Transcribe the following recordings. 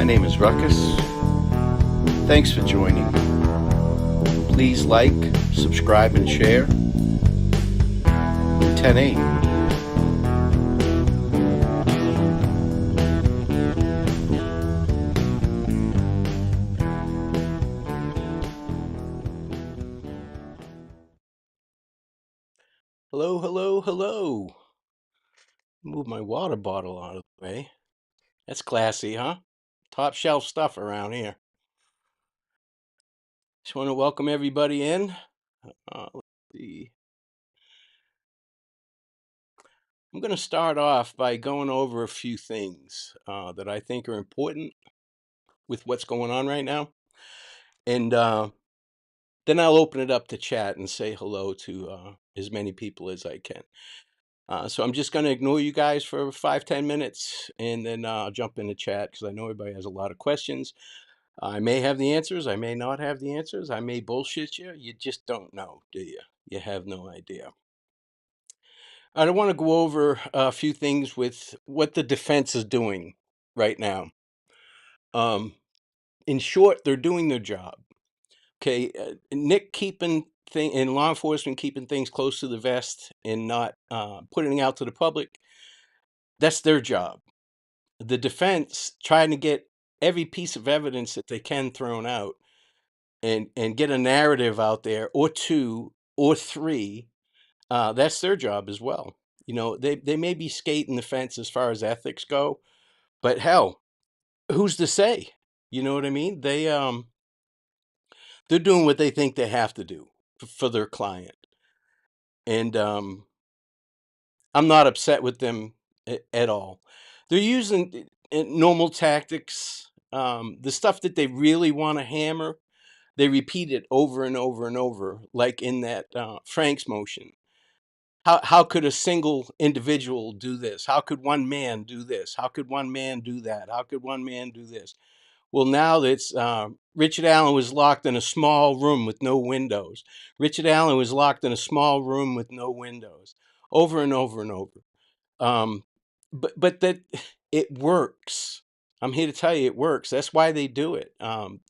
name is Ruckus. Thanks for joining. Please like, subscribe, and share. 10-8. Hello, hello, hello. Move my water bottle out of the way. That's classy, huh? Top shelf stuff around here. Just want to welcome everybody in. Let's see. I'm going to start off by going over a few things that I think are important with what's going on right now. And then I'll open it up to chat and say hello to as many people as I can. So I'm just going to ignore you guys for 5-10 minutes, and then I'll jump in the chat because I know everybody has a lot of questions. I may have the answers. I may not have the answers. I may bullshit you. You just don't know, do you? You have no idea. I don't want to go over a few things with what the defense is doing right now. In short, they're doing their job. Okay, Nick keeping and law enforcement keeping things close to the vest and not putting it out to the public. That's their job. The defense trying to get every piece of evidence that they can thrown out and get a narrative out there or two or three. That's their job as well. You know, they may be skating the fence as far as ethics go, but hell, who's to say? You know what I mean? They're doing what they think they have to do for their client. And I'm not upset with them at all. They're using normal tactics. The stuff that they really want to hammer, they repeat it over and over and over, like in that Frank's motion. How could a single individual do this? How could one man do this? How could one man do that? How could one man do this? Well, now that's Richard Allen was locked in a small room with no windows. Richard Allen was locked in a small room with no windows, over and over and over. But that it works. I'm here to tell you it works. That's why they do it.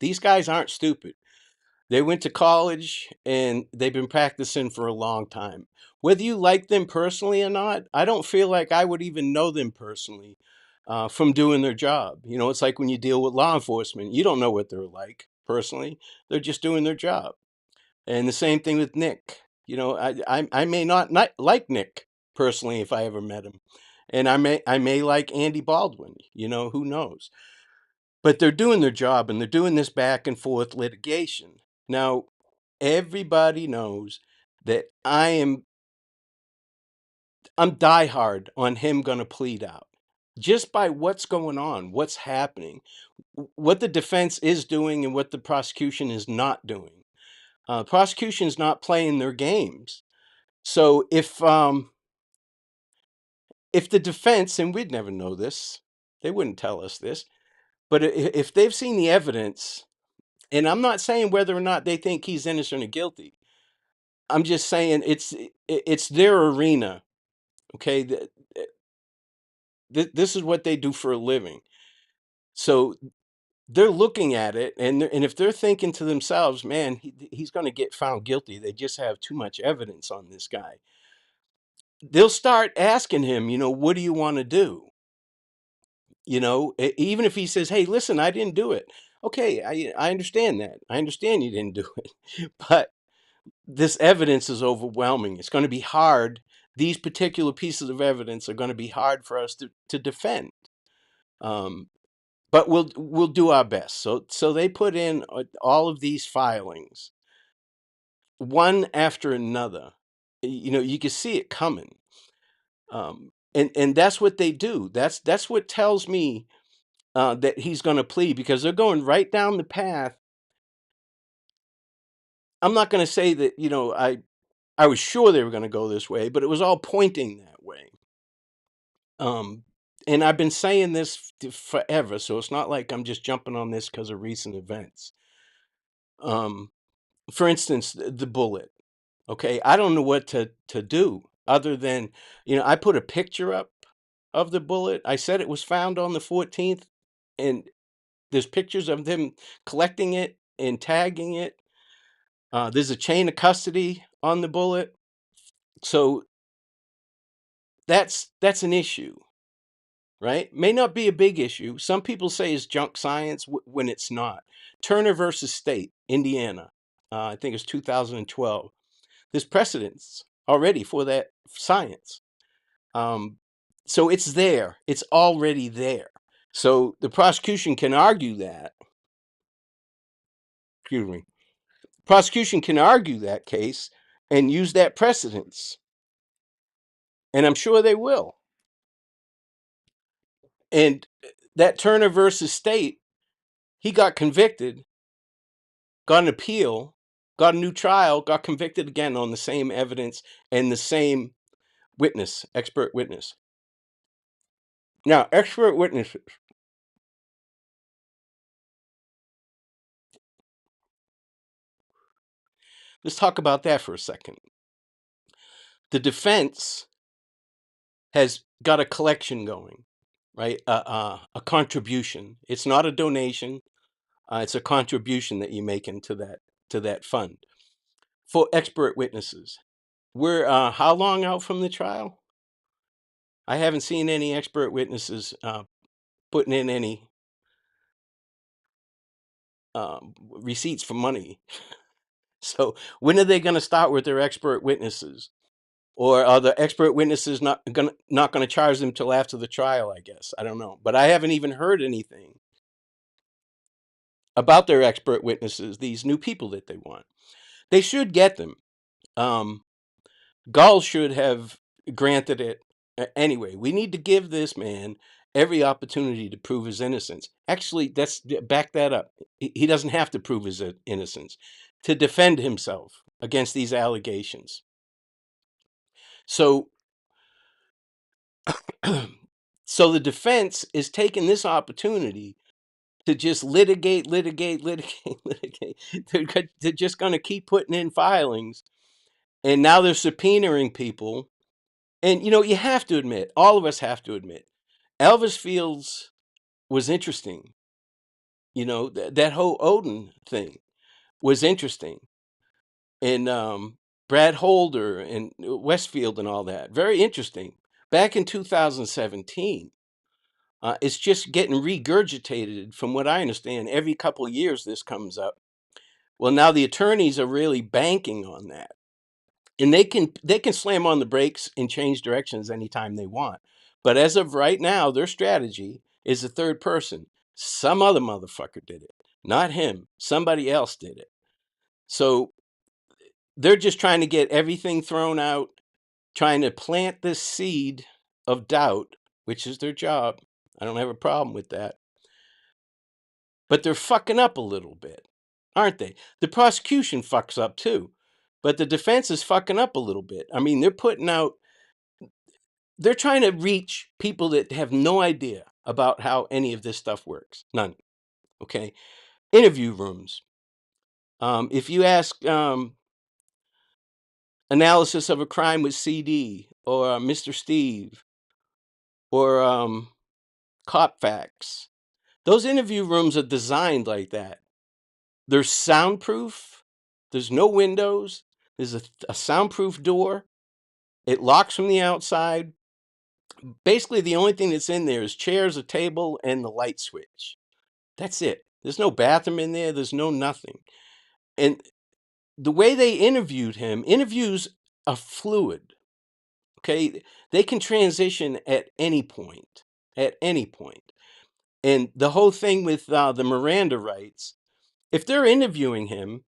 These guys aren't stupid. They went to college and they've been practicing for a long time. Whether you like them personally or not, I don't feel like I would even know them personally from doing their job. You know, it's like when you deal with law enforcement, you don't know what they're like personally. They're just doing their job. And the same thing with Nick. You know, I may not like Nick personally if I ever met him. And I may like Andy Baldwin, you know, who knows. But they're doing their job and they're doing this back and forth litigation. Now, everybody knows that I'm diehard on him going to plead out just by what's going on, what's happening, what the defense is doing and what the prosecution is not doing. Prosecution is not playing their games. So if the defense, and we'd never know this, they wouldn't tell us this, but if they've seen the evidence, and I'm not saying whether or not they think he's innocent or guilty, I'm just saying it's their arena. Okay, this is what they do for a living. So they're looking at it, and if they're thinking to themselves, man, he's going to get found guilty. They just have too much evidence on this guy. They'll start asking him, you know, what do you want to do? You know, even if he says, hey, listen, I didn't do it. Okay, I understand that. I understand you didn't do it. But this evidence is overwhelming. It's going to be hard. These particular pieces of evidence are going to be hard for us to defend. But we'll do our best. So they put in all of these filings, one after another. You know, you can see it coming. And that's what they do. That's what tells me that he's going to plead, because they're going right down the path. I'm not going to say that, you know, I was sure they were going to go this way, but it was all pointing that way. And I've been saying this forever, so it's not like I'm just jumping on this because of recent events. For instance, the bullet. Okay, I don't know what to do other than, you know, I put a picture up of the bullet. I said it was found on the 14th, and There's pictures of them collecting it and tagging it. There's a chain of custody on the bullet. So that's an issue, right? May not be a big issue. Some people say it's junk science when it's not. Turner versus State, Indiana. I think it's 2012. There's precedents already for that science. So it's there. It's already there. So the prosecution can argue that. Excuse me. Prosecution can argue that case and use that precedence. And I'm sure they will. And that Turner versus State, he got convicted, got an appeal, got a new trial, got convicted again on the same evidence and the same witness, expert witness. Now, expert witnesses. Let's talk about that for a second. The defense has got a collection going, right? A contribution. It's not a donation. It's a contribution that you make into that fund for expert witnesses. We're how long out from the trial? I haven't seen any expert witnesses putting in any receipts for money. So when are they going to start with their expert witnesses? Or are the expert witnesses not gonna charge them till after the trial? I guess I don't know, but I haven't even heard anything about their expert witnesses. These new people that they want, they should get them. Um, Gall should have granted it anyway. We need to give this man every opportunity to prove his innocence. Actually, that's back that up. He doesn't have to prove his innocence to defend himself against these allegations. So so the defense is taking this opportunity to just litigate. They're just going to keep putting in filings. And now they're subpoenaing people. And, you have to admit, all of us have to admit, Elvis Fields was interesting. That whole Odin thing was interesting. And Brad Holder and Westfield and all that, very interesting. Back in 2017. It's just getting regurgitated, from what I understand. Every couple of years, this comes up. Well, now the attorneys are really banking on that, and they can slam on the brakes and change directions anytime they want. But as of right now, their strategy is a third person. Some other motherfucker did it, not him. Somebody else did it. So they're just trying to get everything thrown out, trying to plant this seed of doubt, which is their job. I don't have a problem with that. But they're fucking up a little bit, aren't they? The prosecution fucks up too, but the defense is fucking up a little bit. I mean, they're trying to reach people that have no idea about how any of this stuff works. None. Okay. Interview rooms. If you ask analysis of a crime with CD or Mr. Steve or Cop Facts, those interview rooms are designed like that. They're soundproof. There's no windows. There's a soundproof door. It locks from the outside. Basically, the only thing that's in there is chairs, a table, and the light switch. That's it. There's no bathroom in there. There's no nothing. And the way they interviewed him, interviews are fluid. Okay. They can transition at any point. At any point. And the whole thing with the Miranda rights, if they're interviewing him,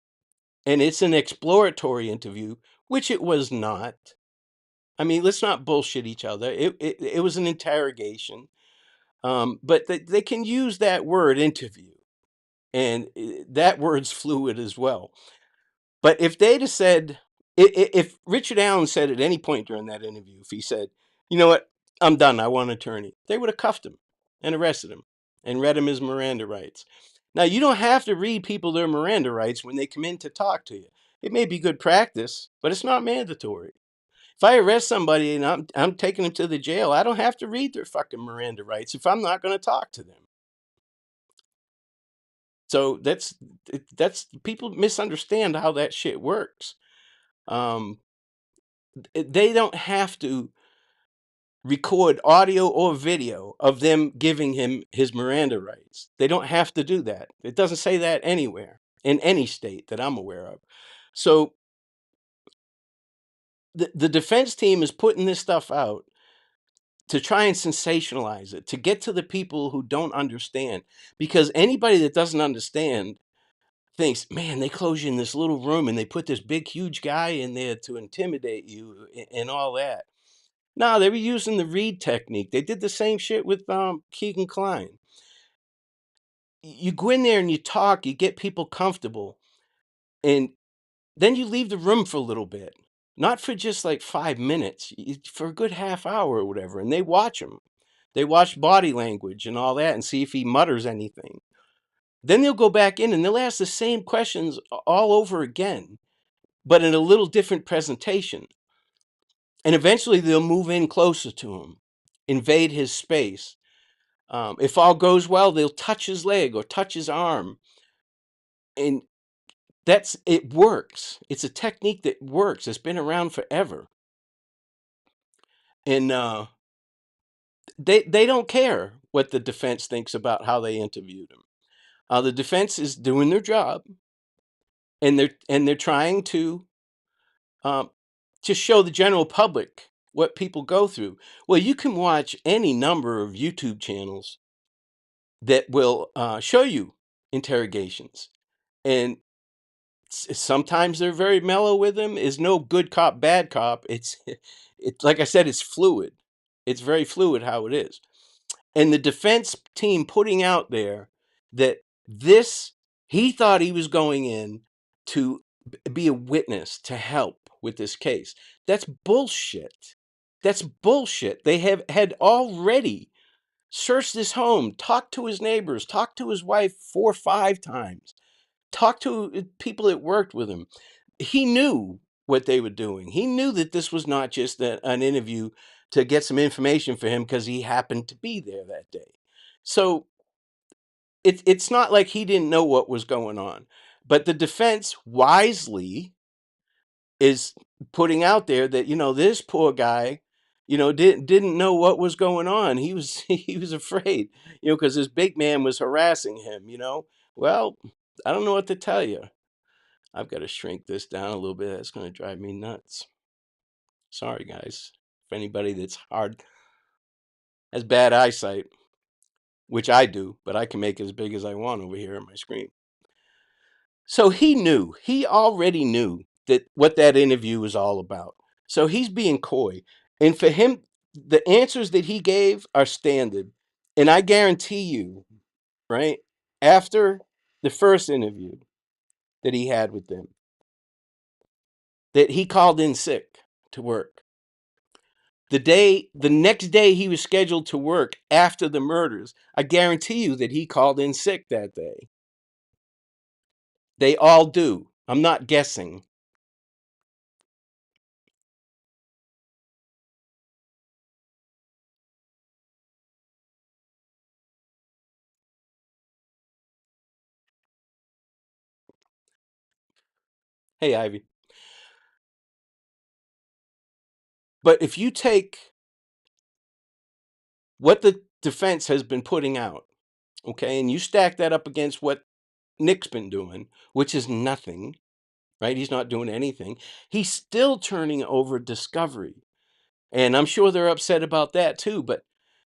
and it's an exploratory interview, which it was not. I mean, let's not bullshit each other. It was an interrogation, but they can use that word interview, and that word's fluid as well. But if they'd have said, if Richard Allen said at any point during that interview, if he said, you know what, I'm done, I want an attorney, they would have cuffed him and arrested him and read him his Miranda rights. Now, you don't have to read people their Miranda rights when they come in to talk to you. It may be good practice, but it's not mandatory. If I arrest somebody and I'm taking them to the jail, I don't have to read their fucking Miranda rights if I'm not going to talk to them. So that's people misunderstand how that shit works. Um, they don't have to record audio or video of them giving him his Miranda rights. They don't have to do that. It doesn't say that anywhere in any state that I'm aware of. So the defense team is putting this stuff out to try and sensationalize it, to get to the people who don't understand. Because anybody that doesn't understand thinks, man, they close you in this little room and they put this big, huge guy in there to intimidate you and all that. No, they were using the Reed technique. They did the same shit with Keegan Klein. You go in there and you talk, you get people comfortable, and then you leave the room for a little bit. Not for just like 5 minutes, for a good half hour or whatever. And they watch him. They watch body language and all that and see if he mutters anything. Then they'll go back in and they'll ask the same questions all over again, but in a little different presentation. And eventually they'll move in closer to him, invade his space. If all goes well, they'll touch his leg or touch his arm. And it works. It's a technique that works. It's been around forever. And they don't care what the defense thinks about how they interviewed him. The defense is doing their job, and they're trying to just show the general public what people go through. Well, you can watch any number of YouTube channels that will show you interrogations, and sometimes they're very mellow with him. Is no good cop, bad cop. It's like I said, it's fluid. It's very fluid how it is. And the defense team putting out there that this, he thought he was going in to be a witness to help with this case. That's bullshit. That's bullshit. They have had already searched his home, talked to his neighbors, talked to his wife 4 or 5 times, talked to people that worked with him. He knew what they were doing. He knew that this was not just an interview to get some information for him because he happened to be there that day. So it's not like he didn't know what was going on. But the defense wisely is putting out there that, this poor guy, didn't know what was going on. He was he was afraid, because this big man was harassing him. Well, I don't know what to tell you. I've got to shrink this down a little bit. That's going to drive me nuts. Sorry, guys. If anybody that's has bad eyesight, which I do, but I can make it as big as I want over here on my screen. So he already knew that what that interview was all about. So he's being coy. And for him, the answers that he gave are standard. And I guarantee you, right, after the first interview that he had with them, that he called in sick to work. The next day he was scheduled to work after the murders, I guarantee you that he called in sick that day. They all do. I'm not guessing. Hey, Ivy. But if you take what the defense has been putting out, okay, and you stack that up against what Nick's been doing, which is nothing, right? He's not doing anything. He's still turning over discovery. And I'm sure they're upset about that too, but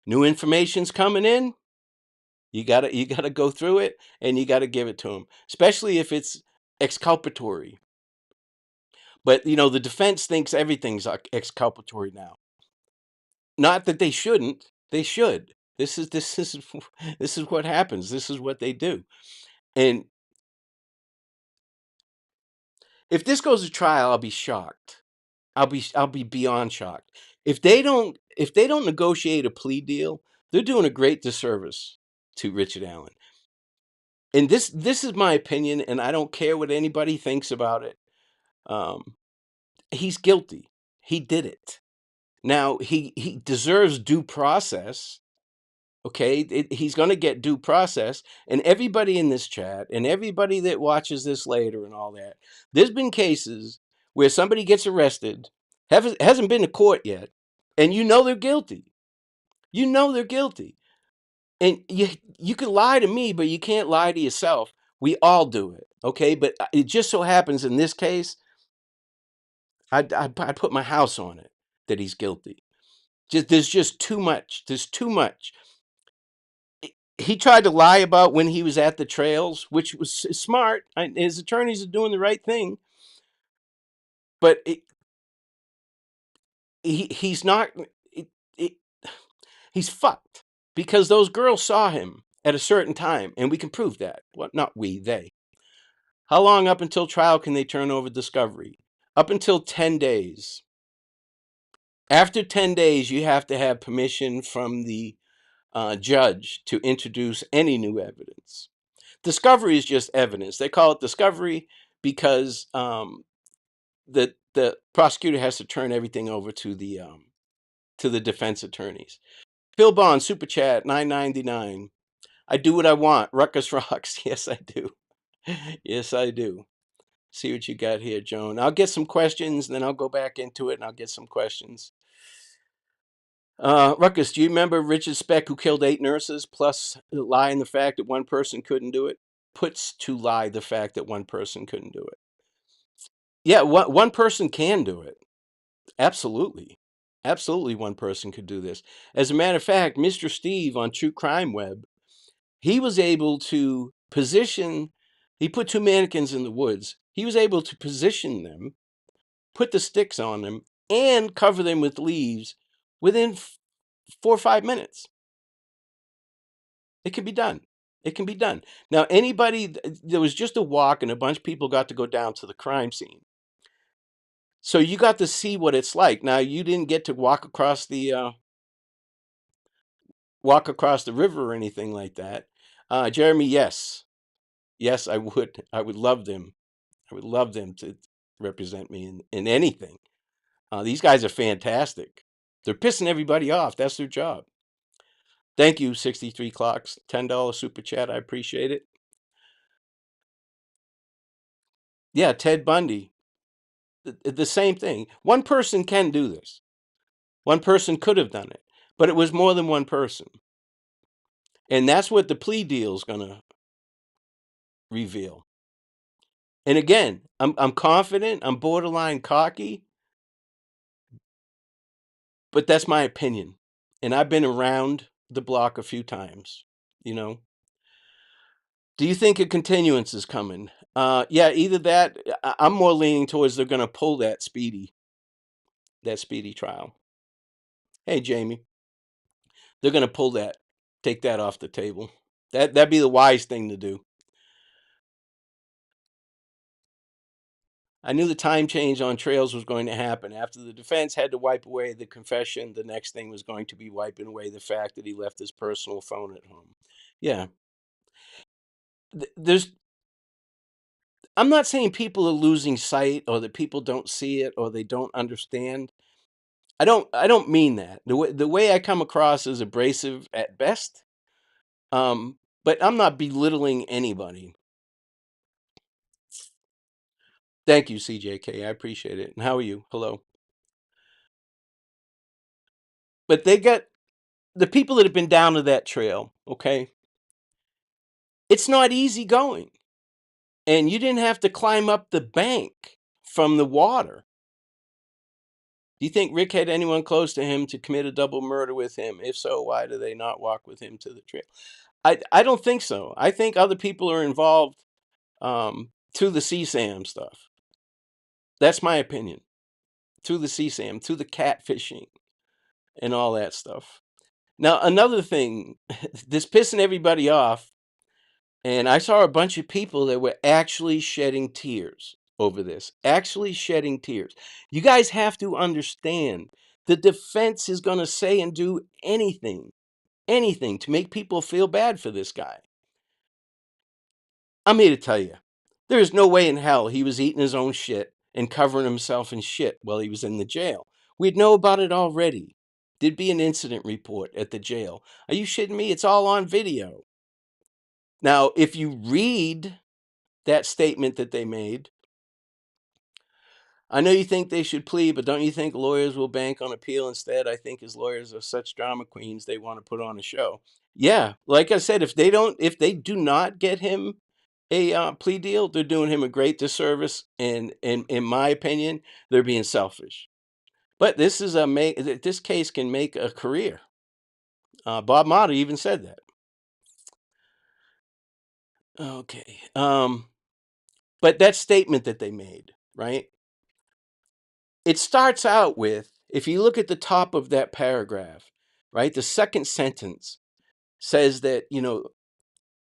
new information's coming in. You gotta go through it and you gotta give it to them, especially if it's exculpatory. But the defense thinks everything's exculpatory now. Not that they shouldn't. They should. This is this is what happens. This is what they do. And if this goes to trial, I'll be shocked. I'll be beyond shocked. If they don't negotiate a plea deal, they're doing a great disservice to Richard Allen. And this is my opinion, and I don't care what anybody thinks about it. Um, he's guilty. He did it. Now he deserves due process. Okay, he's going to get due process. And everybody in this chat and everybody that watches this later and all that, there's been cases where somebody gets arrested, hasn't been to court yet, and you know they're guilty. You know they're guilty. And you can lie to me, but you can't lie to yourself. We all do it, okay? But it just so happens in this case, I put my house on it that he's guilty. There's just too much. There's too much. He tried to lie about when he was at the trails, which was smart. His attorneys are doing the right thing, but he's not. It, it, he's fucked because those girls saw him at a certain time, and we can prove that. Well, not we, they. How long up until trial can they turn over discovery? Up until 10 days. After 10 days, you have to have permission from the judge to introduce any new evidence. Discovery is just evidence. They call it discovery because the prosecutor has to turn everything over to the defense attorneys. Phil Bond, Super Chat, $9.99. I do what I want. Ruckus rocks. Yes, I do. Yes, I do. See what you got here, Joan. I'll get some questions, and then I'll go back into it, and I'll get some questions. Ruckus, do you remember Richard Speck, who killed 8 nurses, plus lying the fact that one person couldn't do it? Puts to lie the fact that one person couldn't do it. Yeah, one person can do it. Absolutely. Absolutely, one person could do this. As a matter of fact, Mr. Steve on True Crime Web, he was able to position, he put 2 mannequins in the woods. He was able to position them, put the sticks on them, and cover them with leaves within 4 or 5 minutes. It can be done. It can be done. Now, there was just a walk, and a bunch of people got to go down to the crime scene. So you got to see what it's like. Now, you didn't get to walk across the river or anything like that. Jeremy, yes. Yes, I would. I would love them. I would love them to represent me in anything. These guys are fantastic. They're pissing everybody off. That's their job. Thank you, 63 Clocks. $10 super chat. I appreciate it. Yeah, Ted Bundy. The same thing. One person can do this. One person could have done it, but it was more than one person. And that's what the plea deal is going to reveal. And again, I'm confident, I'm borderline cocky, but that's my opinion. And I've been around the block a few times, you know. Do you think a continuance is coming? Yeah, either that. I'm more leaning towards they're going to pull that speedy trial. Hey, Jamie, they're going to pull that, take that off the table. That'd be the wise thing to do. I knew the time change on trails was going to happen. After the defense had to wipe away the confession, the next thing was going to be wiping away the fact that he left his personal phone at home. Yeah. I'm not saying people are losing sight or that people don't see it or they don't understand. I don't mean that. The way I come across is abrasive at best. But I'm not belittling anybody. Thank you, CJK. I appreciate it. And how are you? Hello. But they got the people that have been down to that trail, okay? It's not easy going. And you didn't have to climb up the bank from the water. Do you think Rick had anyone close to him to commit a double murder with him? If so, why do they not walk with him to the trail? I don't think so. I think other people are involved to the CSAM stuff. That's my opinion. To the CSAM, to the catfishing and all that stuff. Now, another thing, this pissing everybody off, and I saw a bunch of people that were actually shedding tears over this. Actually shedding tears. You guys have to understand the defense is going to say and do anything to make people feel bad for this guy. I'm here to tell you, there is no way in hell he was eating his own shit and covering himself in shit while he was in the jail. We'd know about it already. There'd be an incident report at the jail. Are you shitting me? It's all on video. Now, if you read that statement that they made, I know you think they should plead, but don't you think lawyers will bank on appeal instead? I think his lawyers are such drama queens, they want to put on a show. Yeah, like I said, if they do not get him a plea deal, they're doing him a great disservice, and in my opinion, they're being selfish. But this case can make a career. Bob Marley even said that. Okay, but that statement that they made, right? It starts out with, if you look at the top of that paragraph, right, the second sentence says that,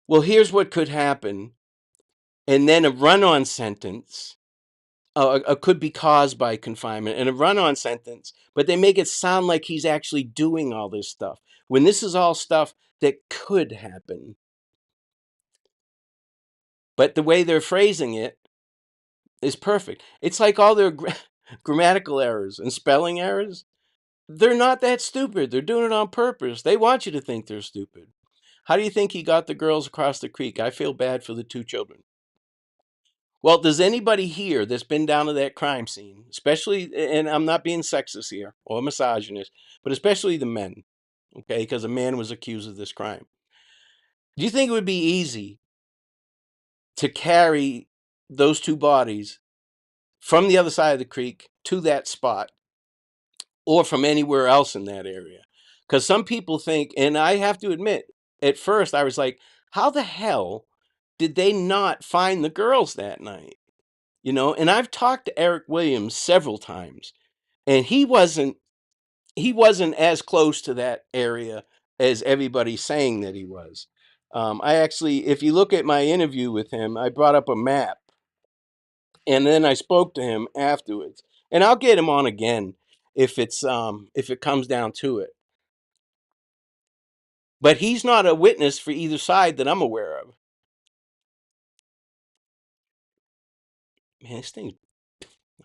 well, here's what could happen, and then a run-on sentence could be caused by confinement, and a run-on sentence, but they make it sound like he's actually doing all this stuff when this is all stuff that could happen. But the way they're phrasing it is perfect. It's like all their grammatical errors and spelling errors. They're not that stupid. They're doing it on purpose. They want you to think they're stupid. How do you think he got the girls across the creek? I feel bad for the two children. Well, does anybody here that's been down to that crime scene, especially, and I'm not being sexist here or misogynist, but especially the men, okay, because a man was accused of this crime. Do you think it would be easy to carry those two bodies from the other side of the creek to that spot, or from anywhere else in that area? Because some people think, and I have to admit, at first I was like, how the hell did they not find the girls that night? And I've talked to Eric Williams several times, and he wasn't as close to that area as everybody's saying that he was. I actually, if you look at my interview with him, I brought up a map, and then I spoke to him afterwards, and I'll get him on again if it comes down to it. But he's not a witness for either side that I'm aware of. Man, this thing's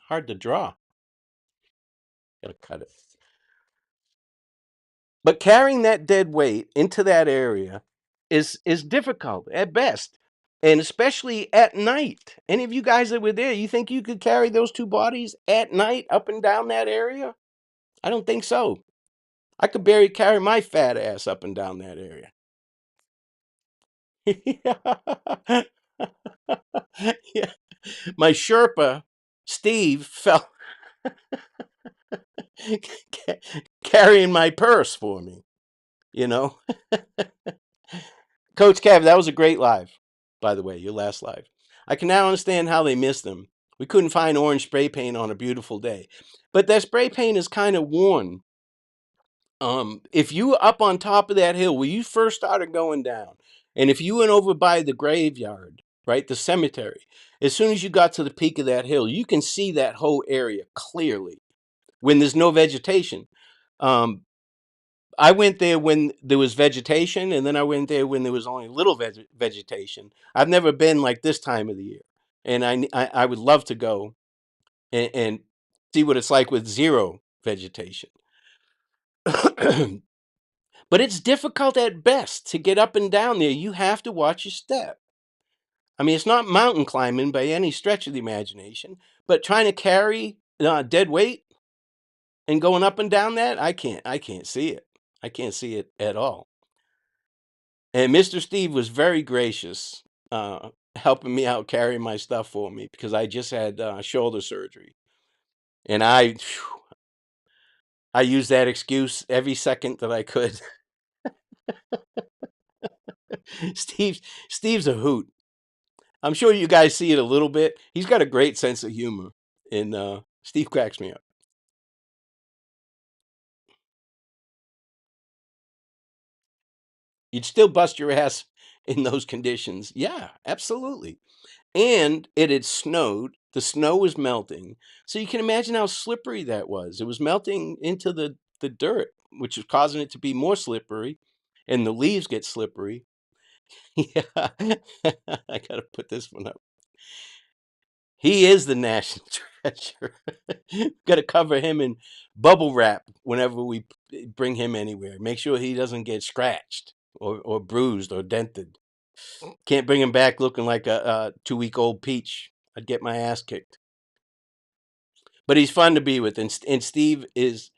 hard to draw. Gotta cut it. But carrying that dead weight into that area is difficult at best, and especially at night. Any of you guys that were there, you think you could carry those two bodies at night up and down that area? I don't think so. I could barely carry my fat ass up and down that area. Yeah. My Sherpa, Steve, fell carrying my purse for me, you know? Coach Kev, that was a great live, by the way, your last live. I can now understand how they missed them. We couldn't find orange spray paint on a beautiful day. But that spray paint is kind of worn. If you were up on top of that hill where you first started going down, and if you went over by the graveyard, right, the cemetery, as soon as you got to the peak of that hill, you can see that whole area clearly when there's no vegetation. Um, I went there when there was vegetation, and then I went there when there was only little vegetation. I've never been like this time of the year, and I would love to go and see what it's like with zero vegetation. But it's difficult at best to get up and down there. You have to watch your step. I mean, it's not mountain climbing by any stretch of the imagination, but trying to carry dead weight and going up and down that, I can't see it. I can't see it at all. And Mr. Steve was very gracious, helping me out carrying my stuff for me because I just had shoulder surgery, and I used that excuse every second that I could. Steve Steve's a hoot. I'm sure you guys see it a little bit. He's got a great sense of humor, and Steve cracks me up. You'd still bust your ass in those conditions. Yeah, absolutely. And it had snowed. The snow was melting. So you can imagine how slippery that was. It was melting into the dirt, which is causing it to be more slippery. And the leaves get slippery. Yeah. I got to put this one up. He is the national treasure. Got to cover him in bubble wrap whenever we bring him anywhere. Make sure he doesn't get scratched or bruised or dented. Can't bring him back looking like a 2-week-old peach. I'd get my ass kicked. But he's fun to be with, and Steve is,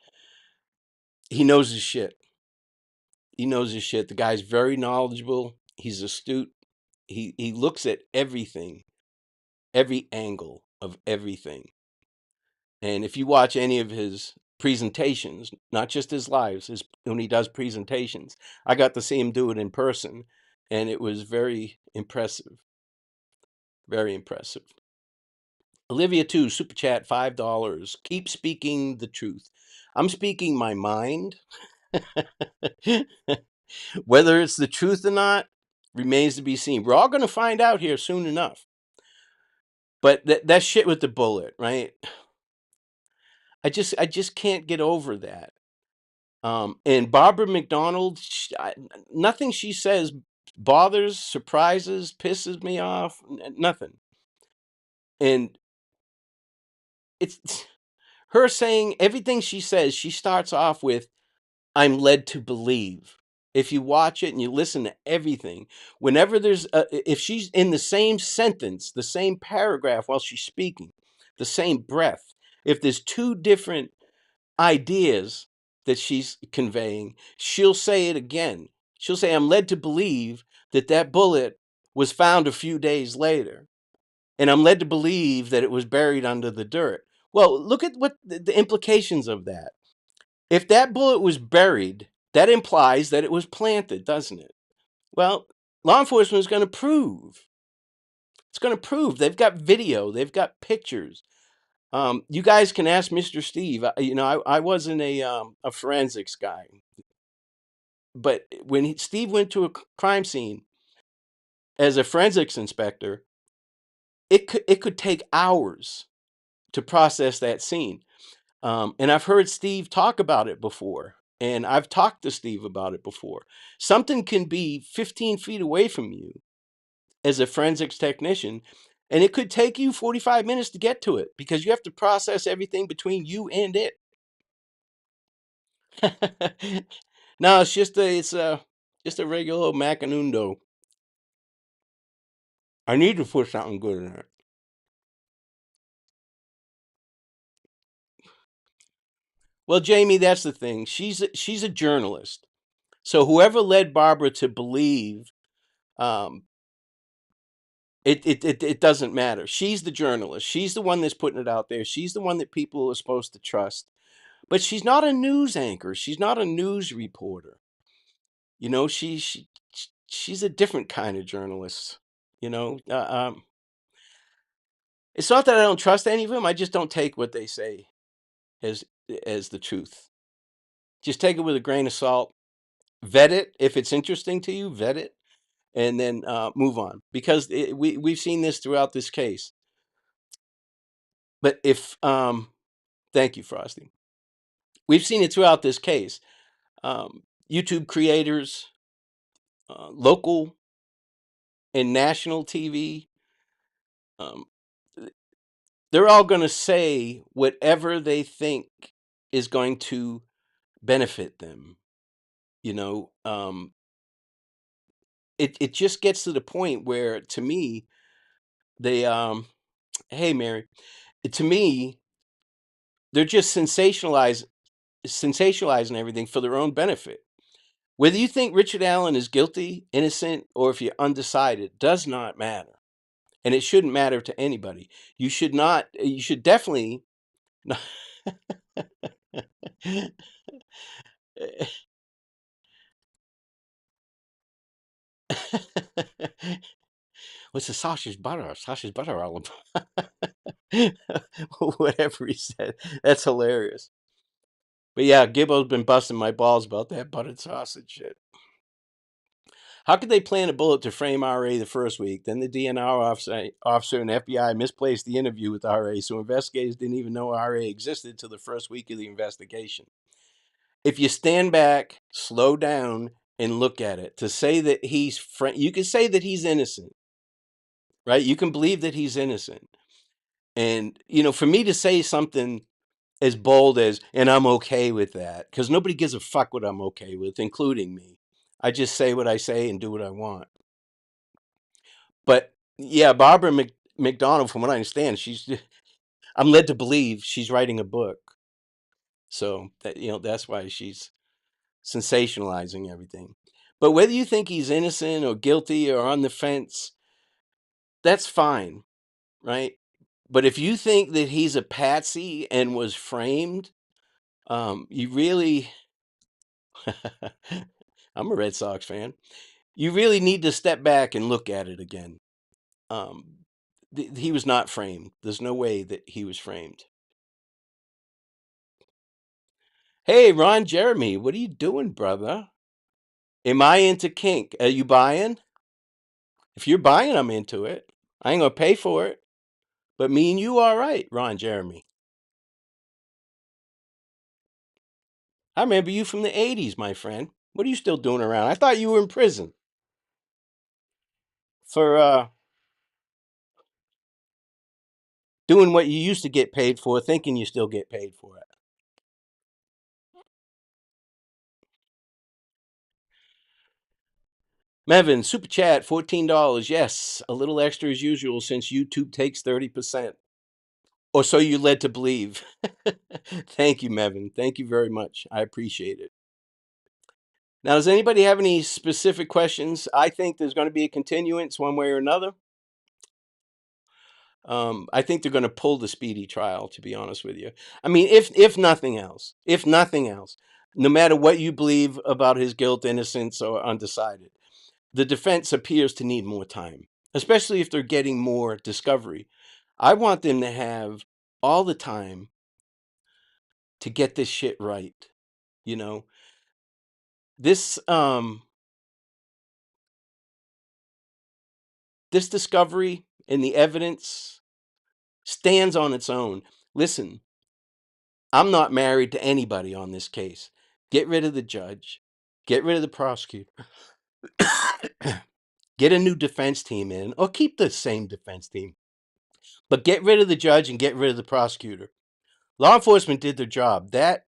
he knows his shit. He knows his shit. The guy's very knowledgeable. He's astute. He looks at everything, every angle of everything. And if you watch any of his presentations, not just his lives, when he does presentations, I got to see him do it in person, and it was very impressive. Very impressive. Olivia 2, super chat, $5. Keep speaking the truth. I'm speaking my mind. Whether it's the truth or not remains to be seen. We're all going to find out here soon enough. But that shit with the bullet, right? I just can't get over that. And Barbara McDonald, nothing she says bothers, surprises, pisses me off. Nothing. And it's her saying everything she says. She starts off with, "I'm led to believe." If you watch it and you listen to everything, whenever if she's in the same sentence, the same paragraph while she's speaking, the same breath, if there's two different ideas that she's conveying, she'll say it again. She'll say, "I'm led to believe that that bullet was found a few days later, and I'm led to believe that it was buried under the dirt." Well, look at what the implications of that. If that bullet was buried, that implies that it was planted, doesn't it? Well, law enforcement is going to prove. It's going to prove. They've got video. They've got pictures. You guys can ask Mr. Steve. I wasn't a forensics guy, but when Steve went to a crime scene as a forensics inspector, it could take hours to process that scene. And I've heard Steve talk about it before, and I've talked to Steve about it before. Something can be 15 feet away from you as a forensics technician, and it could take you 45 minutes to get to it because you have to process everything between you and it. No, it's a regular old macanundo. I need to put something good in it. Well, Jamie, that's the thing. She's a journalist. So whoever led Barbara to believe, um, it doesn't matter. She's the journalist. She's the one that's putting it out there. She's the one that people are supposed to trust. But she's not a news anchor. She's not a news reporter. She's a different kind of journalist. You know, it's not that I don't trust any of them. I just don't take what they say as as the truth. Just take it with a grain of salt. Vet it if it's interesting to you. Vet it, and then move on. Because we've seen this throughout this case. But if thank you, Frosty. We've seen it throughout this case. YouTube creators, local and national TV, um, they're all going to say whatever they think is going to benefit them. You know, it just gets to the point where, to me, they hey Mary, to me, they're just sensationalizing everything for their own benefit. Whether you think Richard Allen is guilty, innocent, or if you're undecided, does not matter. And it shouldn't matter to anybody. You should definitely not. What's the sausage butter? Sausage butter all about. Whatever he said. That's hilarious. But yeah, Gibbo's been busting my balls about that buttered sausage shit. How could they plant a bullet to frame RA the first week? Then the DNR officer and FBI misplaced the interview with RA, so investigators didn't even know RA existed till the first week of the investigation. If you stand back, slow down, and look at it, to say that you can say that he's innocent, right? You can believe that he's innocent. And, for me to say something as bold as, and I'm okay with that, because nobody gives a fuck what I'm okay with, including me. I just say what I say and do what I want. But yeah, Barbara McDonald, from what I understand, I'm led to believe she's writing a book. So that's why she's sensationalizing everything. But whether you think he's innocent or guilty or on the fence, that's fine, right? But if you think that he's a patsy and was framed, you really, I'm a Red Sox fan. You really need to step back and look at it again. Um, he was not framed. There's no way that he was framed. Hey, Ron Jeremy, what are you doing, brother? Am I into kink? Are you buying? If you're buying, I'm into it. I ain't gonna pay for it. But me and you all right, Ron Jeremy. I remember you from the 80s, my friend. What are you still doing around? I thought you were in prison for doing what you used to get paid for, thinking you still get paid for it. Mevin, super chat, $14. Yes, a little extra as usual since YouTube takes 30%. Or so you led to believe. Thank you, Mevin. Thank you very much. I appreciate it. Now, does anybody have any specific questions? I think there's going to be a continuance one way or another. I think they're going to pull the speedy trial, to be honest with you. I mean, if nothing else, no matter what you believe about his guilt, innocence, or undecided, the defense appears to need more time, especially if they're getting more discovery. I want them to have all the time to get this shit right. You know, this this discovery and the evidence stands on its own. Listen, I'm not married to anybody on this case. Get rid of the judge, get rid of the prosecutor, get a new defense team in, or keep the same defense team. But get rid of the judge and get rid of the prosecutor. Law enforcement did their job. That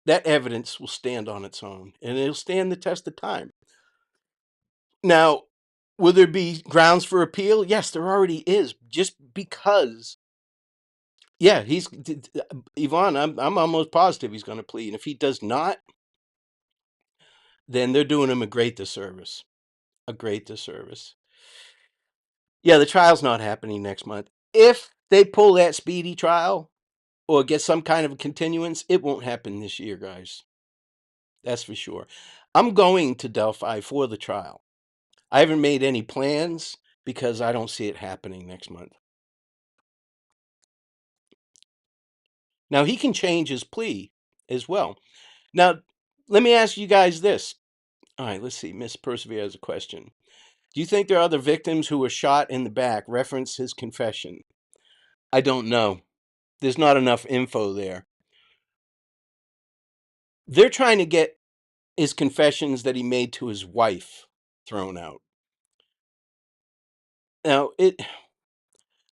evidence will stand on its own, and it'll stand the test of time. Now, will there be grounds for appeal? Yes, there already is. Just because, yeah, Yvonne. I'm almost positive he's going to plead, and if he does not, then they're doing him a great disservice. A great disservice. Yeah, the trial's not happening next month. If they pull that speedy trial or get some kind of a continuance, it won't happen this year, guys. That's for sure. I'm going to Delphi for the trial. I haven't made any plans because I don't see it happening next month. Now, he can change his plea as well. Now, let me ask you guys this. All right, let's see. Miss Persevere has a question. Do you think there are other victims who were shot in the back? Reference his confession. I don't know. There's not enough info there. They're trying to get his confessions that he made to his wife thrown out. Now,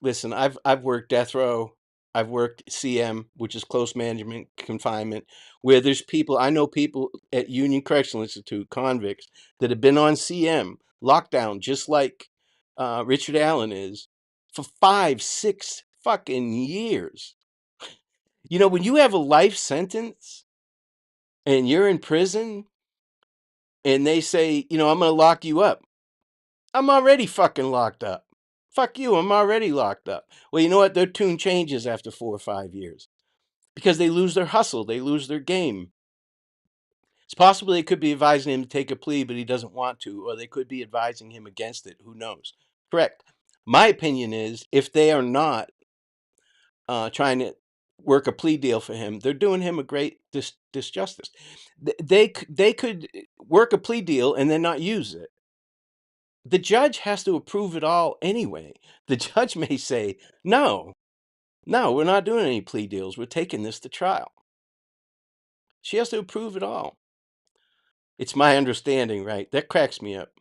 listen, I've worked death row. I've worked CM, which is close management confinement, where there's people, I know people at Union Correctional Institute, convicts, that have been on CM, lockdown, just like Richard Allen is, for 5, 6 fucking years. When you have a life sentence and you're in prison and they say, I'm going to lock you up. I'm already fucking locked up. Fuck you, I'm already locked up. Well, you know what? Their tune changes after 4 or 5 years because they lose their hustle, they lose their game. It's possible they could be advising him to take a plea, but he doesn't want to, or they could be advising him against it. Who knows? Correct. My opinion is if they are not trying to work a plea deal for him, they're doing him a great disjustice. They could work a plea deal and then not use it. The judge has to approve it all anyway. The judge may say, no, we're not doing any plea deals. We're taking this to trial. She has to approve it all. It's my understanding, right? That cracks me up.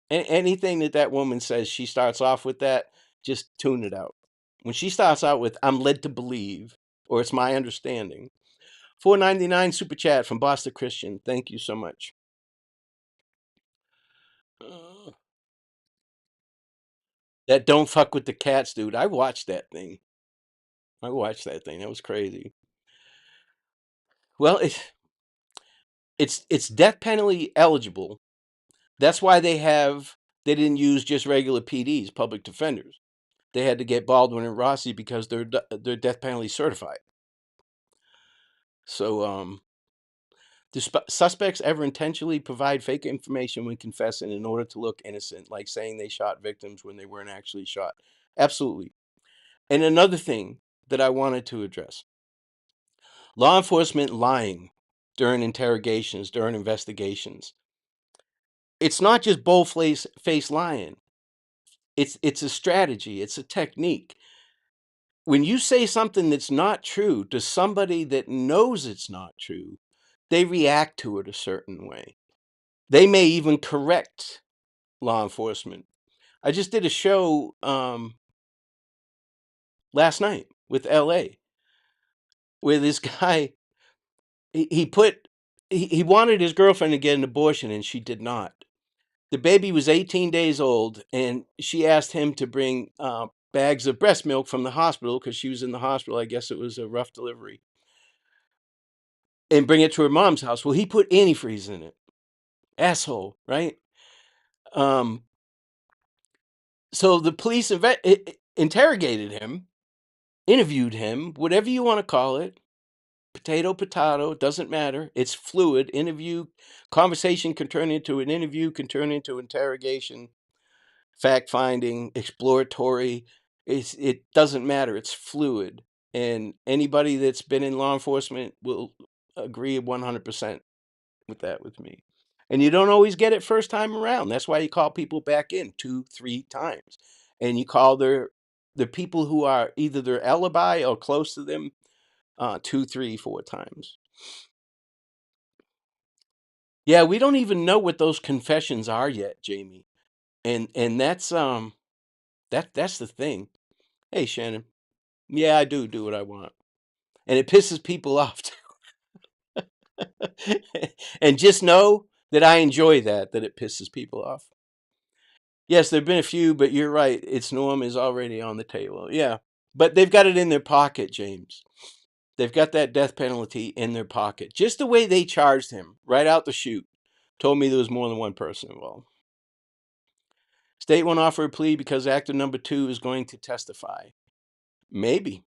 Anything that woman says, she starts off with that, just tune it out. When she starts out with "I'm led to believe" or "It's my understanding." 4.99 super chat from Boston Christian. Thank you so much. Uh, that "Don't fuck with the cats," dude. I watched that thing. I watched that thing. That was crazy. Well, it's death penalty eligible. That's why they didn't use just regular PDs, public defenders. They had to get Baldwin and Rossi because they're death penalty certified. So do suspects ever intentionally provide fake information when confessing in order to look innocent, like saying they shot victims when they weren't actually shot? Absolutely. And another thing that I wanted to address: law enforcement lying during interrogations, during investigations. It's not just bold-faced lying. It's a strategy. It's a technique. When you say something that's not true to somebody that knows it's not true, they react to it a certain way. They may even correct law enforcement. I just did a show last night with LA where this guy he put he wanted his girlfriend to get an abortion and she did not. The baby was 18 days old and she asked him to bring bags of breast milk from the hospital because she was in the hospital. I guess it was a rough delivery. And bring it to her mom's house. Well, he put antifreeze in it. Asshole, right? Um, so the police interrogated him, interviewed him, whatever you want to call it. Potato, doesn't matter. It's fluid. Conversation can turn into an interview, can turn into interrogation, fact finding, exploratory. It doesn't matter. It's fluid. And anybody that's been in law enforcement will agree 100% with that with me. And you don't always get it first time around. That's why you call people back in 2, 3 times. And you call the people who are either their alibi or close to them 2, 3, 4 times. Yeah, we don't even know what those confessions are yet, Jamie. And that's the thing. Hey, Shannon. Yeah, I do what I want. And it pisses people off too. And just know that I enjoy that it pisses people off. Yes, there've been a few, but you're right. Its norm is already on the table. Yeah. But they've got it in their pocket, James. They've got that death penalty in their pocket. Just the way they charged him right out the chute told me there was more than one person involved. State won't offer a plea because actor number 2 is going to testify. Maybe.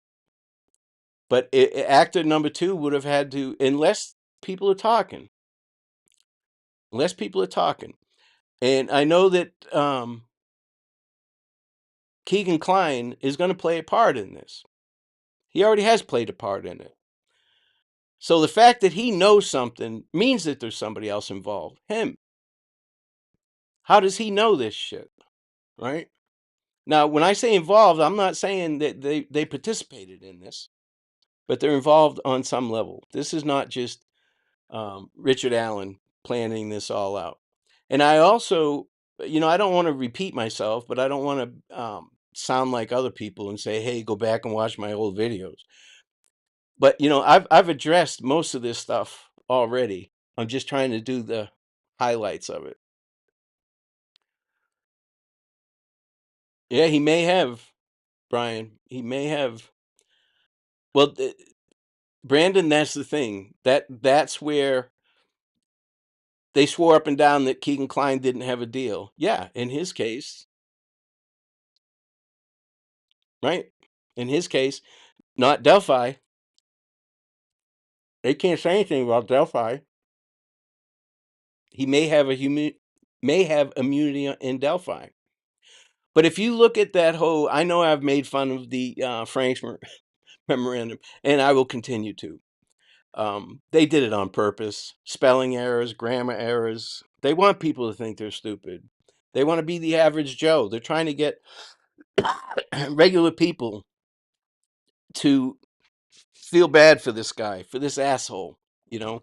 But actor number 2 would have had to, unless people are talking. Unless people are talking. And I know that Keegan Kline is going to play a part in this. He already has played a part in it. So the fact that he knows something means that there's somebody else involved. Him. How does he know this shit? Right? Now, when I say involved, I'm not saying that they participated in this, but they're involved on some level. This is not just Richard Allen planning this all out. And I also, I don't want to repeat myself, but I don't want to sound like other people and say, hey, go back and watch my old videos. But, I've addressed most of this stuff already. I'm just trying to do the highlights of it. Yeah, he may have, Brian. He may have. Well, Brandon, that's the thing. That's where they swore up and down that Keegan Kline didn't have a deal. Yeah, in his case, right? In his case, not Delphi. They can't say anything about Delphi. He may have immunity in Delphi. But if you look at that whole, I know I've made fun of the Franks memorandum, and I will continue to. They did it on purpose. Spelling errors, grammar errors. They want people to think they're stupid. They want to be the average Joe. They're trying to get regular people to feel bad for this guy, for this asshole. That's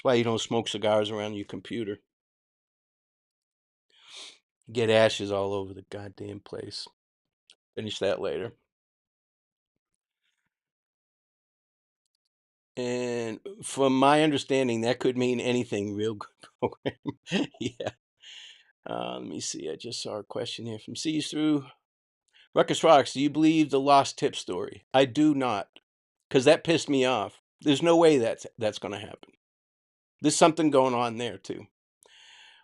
why you don't smoke cigars around your computer. Get ashes all over the goddamn place. Finish that later. And from my understanding, that could mean anything. Real good program. Yeah. Let me see. I just saw a question here from Seas Through. Ruckus Rocks, do you believe the lost tip story? I do not, because that pissed me off. There's no way that's going to happen. There's something going on there too.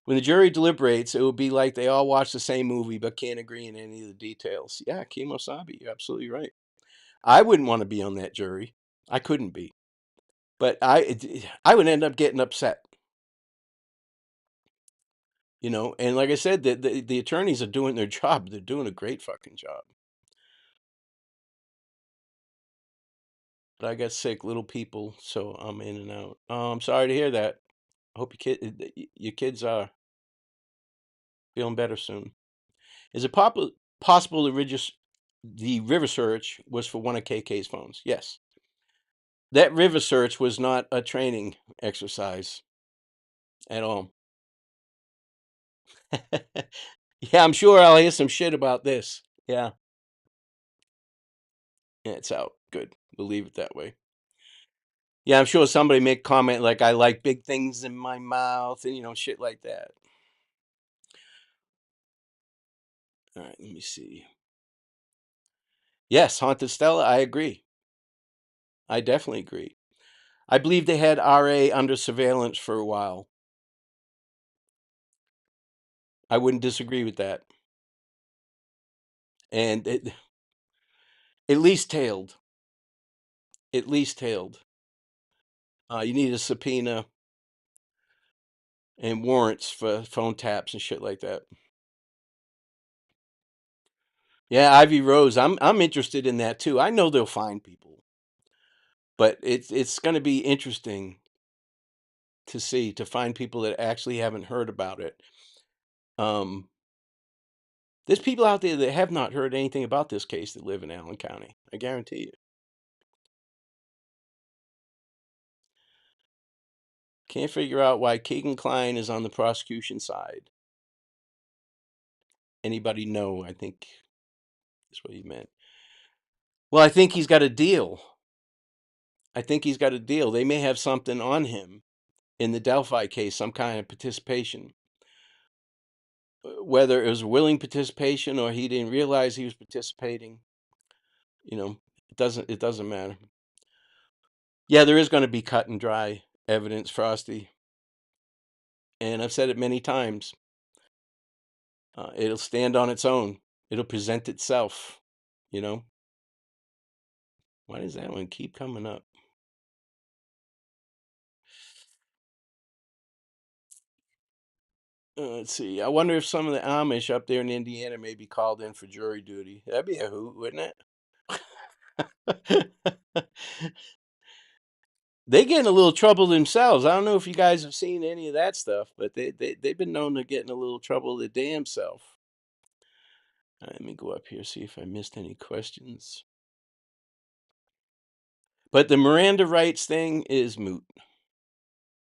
When the jury deliberates, it will be like they all watch the same movie but can't agree in any of the details. Yeah, Kimosabe, you're absolutely right. I wouldn't want to be on that jury. I couldn't be. But I would end up getting upset. And like I said, the attorneys are doing their job. They're doing a great fucking job. But I got sick, little people, so I'm in and out. I'm sorry to hear that. I hope your kids are feeling better soon. Is it possible the river search was for one of KK's phones? Yes. That river search was not a training exercise at all. Yeah, I'm sure I'll hear some shit about this. Yeah. Yeah, it's out. Good. We'll leave it that way. Yeah, I'm sure somebody make comment like I like big things in my mouth and shit like that. All right, let me see. Yes, Haunted Stella, I agree. I definitely agree. I believe they had RA under surveillance for a while. I wouldn't disagree with that. And it at least tailed. At least tailed. You need a subpoena and warrants for phone taps and shit like that. Yeah, Ivy Rose. I'm interested in that too. I know they'll find people, but it's going to be interesting to find people that actually haven't heard about it. There's people out there that have not heard anything about this case that live in Allen County. I guarantee you. Can't figure out why Keegan Klein is on the prosecution side. Anybody know? I think that's what he meant. Well, I think he's got a deal. They may have something on him in the Delphi case, some kind of participation. Whether it was willing participation or he didn't realize he was participating, it doesn't matter. Yeah, there is going to be cut and dry evidence, Frosty. And I've said it many times. It'll stand on its own. It'll present itself, you know? Why does that one keep coming up? Let's see. I wonder if some of the Amish up there in Indiana may be called in for jury duty. That'd be a hoot, wouldn't it? They get in a little trouble themselves. I don't know if you guys have seen any of that stuff, but they've been known to get in a little trouble their damn self. All right, let me go up here, see if I missed any questions. But the Miranda rights thing is moot.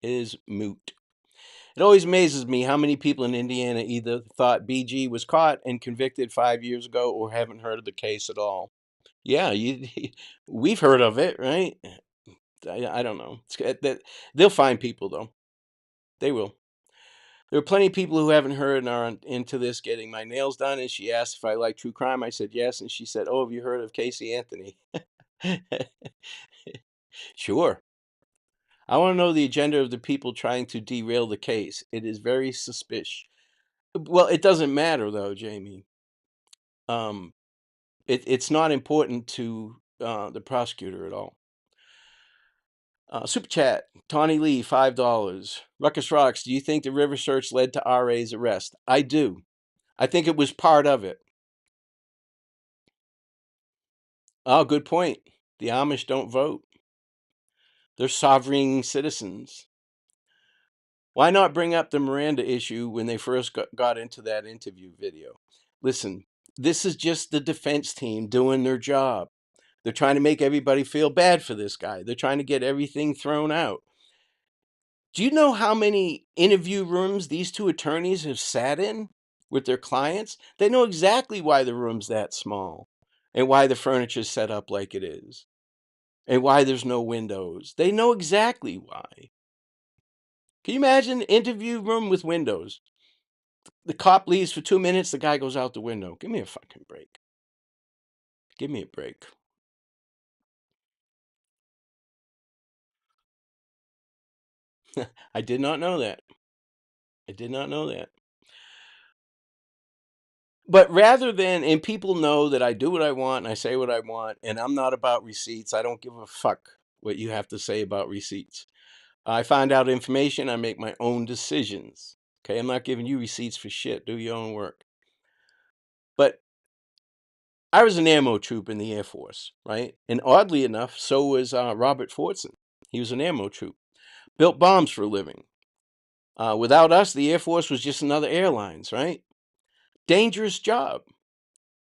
It always amazes me how many people in Indiana either thought BG was caught and convicted 5 years ago or haven't heard of the case at all. Yeah, we've heard of it, right? I don't know. They'll find people, though. They will. There are plenty of people who haven't heard and are into this getting my nails done. And she asked if I like true crime. I said yes. And she said, "Oh, have you heard of Casey Anthony?" Sure. I want to know the agenda of the people trying to derail the case. It is very suspicious. Well, it doesn't matter though, Jamie. It's not important to the prosecutor at all. Super chat, Tawny Lee, $5. Ruckus Rocks, do you think the river search led to RA's arrest? I do. I think it was part of it. Oh, good point. The Amish don't vote. They're sovereign citizens. Why not bring up the Miranda issue when they first got into that interview video? Listen, this is just the defense team doing their job. They're trying to make everybody feel bad for this guy. They're trying to get everything thrown out. Do you know how many interview rooms these two attorneys have sat in with their clients? They know exactly why the room's that small and why the furniture's set up like it is. and why there's no windows. They know exactly why. Can you imagine an interview room with windows? The cop leaves for 2 minutes, the guy goes out the window. Give me a fucking break. Give me a break. I did not know that. I did not know that. But rather than, and people know that I do what I want and I say what I want, and I'm not about receipts. I don't give a fuck what you have to say about receipts. I find out information, I make my own decisions. Okay, I'm not giving you receipts for shit. Do your own work. But I was an ammo troop in the Air Force, right? And oddly enough, so was Robert Fortson. He was an ammo troop, built bombs for a living. Without us, the Air Force was just another airlines, right? Dangerous job.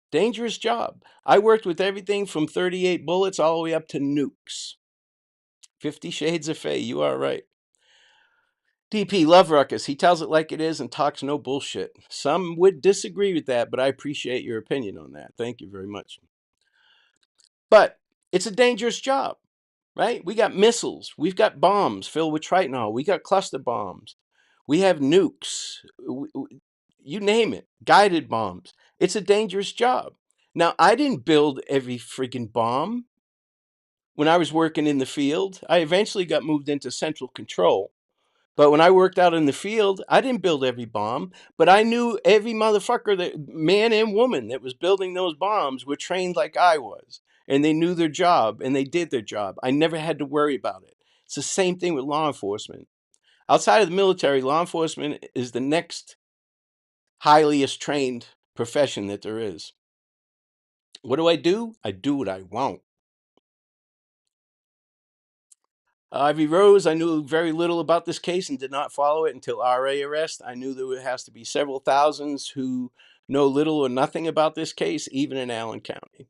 Dangerous job. I worked with everything from 38 bullets all the way up to nukes. 50 Shades of Faye, you are right. DP, love Ruckus. He tells it like it is and talks no bullshit. Some would disagree with that, but I appreciate your opinion on that. Thank you very much. But it's a dangerous job, right? We got missiles. We've got bombs filled with tritonol. We got cluster bombs. We have nukes. You name it. Guided bombs. It's a dangerous job. Now, I didn't build every freaking bomb when I was working in the field. I eventually got moved into central control. But when I worked out in the field, I didn't build every bomb, but I knew every motherfucker, that man and woman that was building those bombs were trained like I was, and they knew their job and they did their job. I never had to worry about it. It's the same thing with law enforcement. Outside of the military, law enforcement is the next highest trained profession that there is. What do? I do what I want. Ivy Rose, I knew very little about this case and did not follow it until RA arrest. I knew there has to be several thousands who know little or nothing about this case, even in Allen County.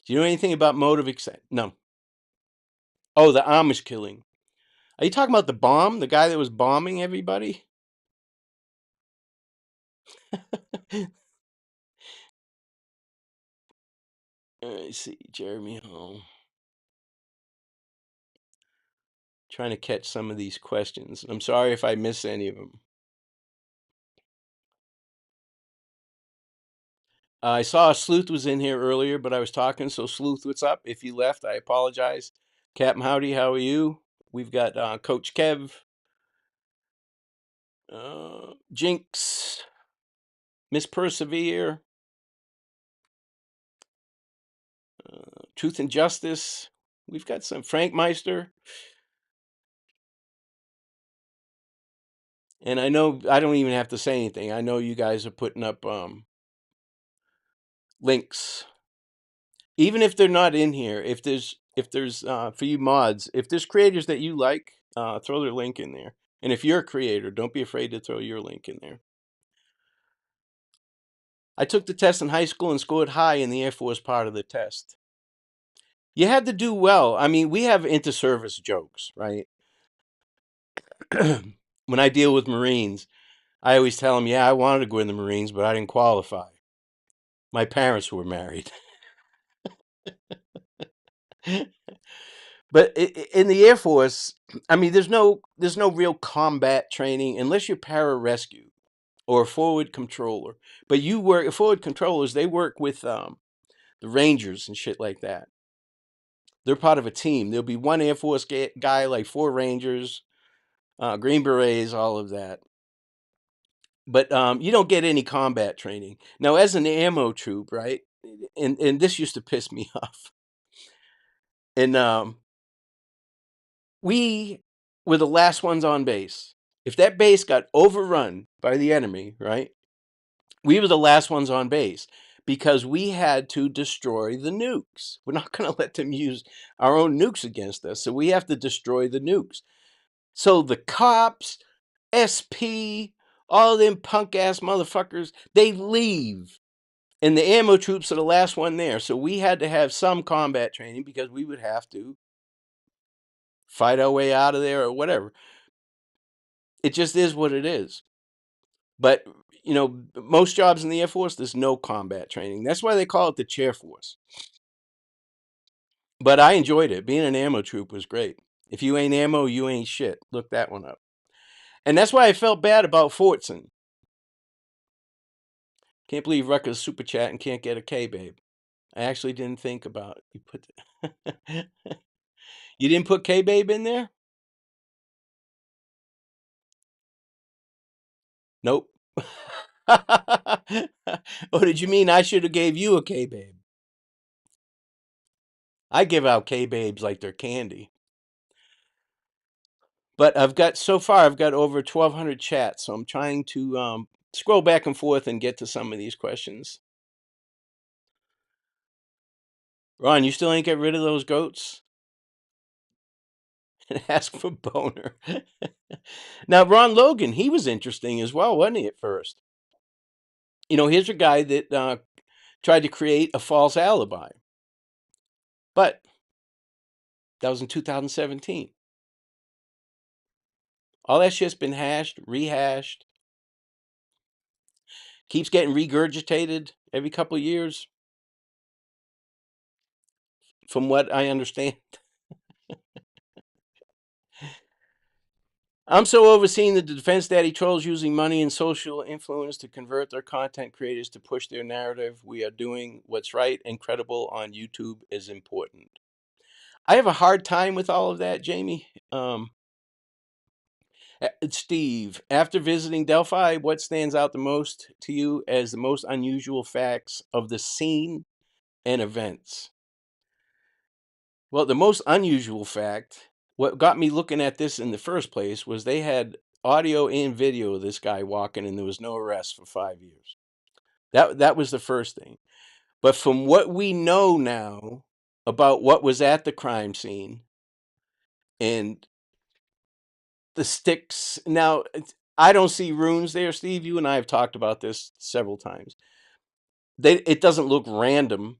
Do you know anything about motive? No. Oh, the Amish killing. Are you talking about the bomb? The guy that was bombing everybody? I see, Jeremy Hall. Trying to catch some of these questions. I'm sorry if I miss any of them. I saw Sleuth was in here earlier, but I was talking, so Sleuth, what's up? If you left, I apologize. Captain Howdy, how are you? We've got Coach Kev, Jinx, Miss Persevere, Truth and Justice. We've got some Frank Meister. And I know I don't even have to say anything. I know you guys are putting up links. Even if they're not in here, if there's for you mods, if there's creators that you like, throw their link in there. And if you're a creator, don't be afraid to throw your link in there. I took the test in high school and scored high in the Air Force part of the test. You had to do well. I mean, we have inter-service jokes, right? When I deal with Marines, I always tell them, yeah, I wanted to go in the Marines, but I didn't qualify. My parents were married. But in the Air Force, I mean, there's no real combat training unless you're pararescue or a forward controller. But you work forward controllers. They work with the Rangers and shit like that. They're part of a team. There'll be one Air Force guy, like 4 Rangers, Green Berets, all of that. But you don't get any combat training. Now, as an ammo troop, right? And this used to piss me off. And we were the last ones on base. If that base got overrun by the enemy, right? We were the last ones on base because we had to destroy the nukes. We're not going to let them use our own nukes against us. So we have to destroy the nukes. So the cops, SP, all them punk ass motherfuckers, they leave. And the ammo troops are the last one there. So we had to have some combat training because we would have to fight our way out of there or whatever. It just is what it is. But, most jobs in the Air Force, there's no combat training. That's why they call it the chair force. But I enjoyed it. Being an ammo troop was great. If you ain't ammo, you ain't shit. Look that one up. And that's why I felt bad about Fortson. Can't believe Rucker's super chat and can't get a K, babe. I actually didn't think about you put you didn't put K babe in there? Nope. Oh, did you mean I should have gave you a K babe? I give out K babes like they're candy. But so far I've got over 1,200 chats, so I'm trying to scroll back and forth and get to some of these questions. Ron, you still ain't get rid of those goats? And ask for boner. Now, Ron Logan, he was interesting as well, wasn't he, at first? Here's a guy that tried to create a false alibi. But that was in 2017. All that shit's been hashed, rehashed, keeps getting regurgitated every couple of years, from what I understand. I'm so overseeing the defense daddy trolls using money and social influence to convert their content creators to push their narrative. We are doing what's right and credible on YouTube is important. I have a hard time with all of that, Jamie. Steve, after visiting Delphi, what stands out the most to you as the most unusual facts of the scene and events? Well, the most unusual fact, what got me looking at this in the first place, was they had audio and video of this guy walking, and there was no arrest for 5 years. That was the first thing. But from what we know now about what was at the crime scene and the sticks, now I don't see runes there, Steve. You and I have talked about this several times. It doesn't look random.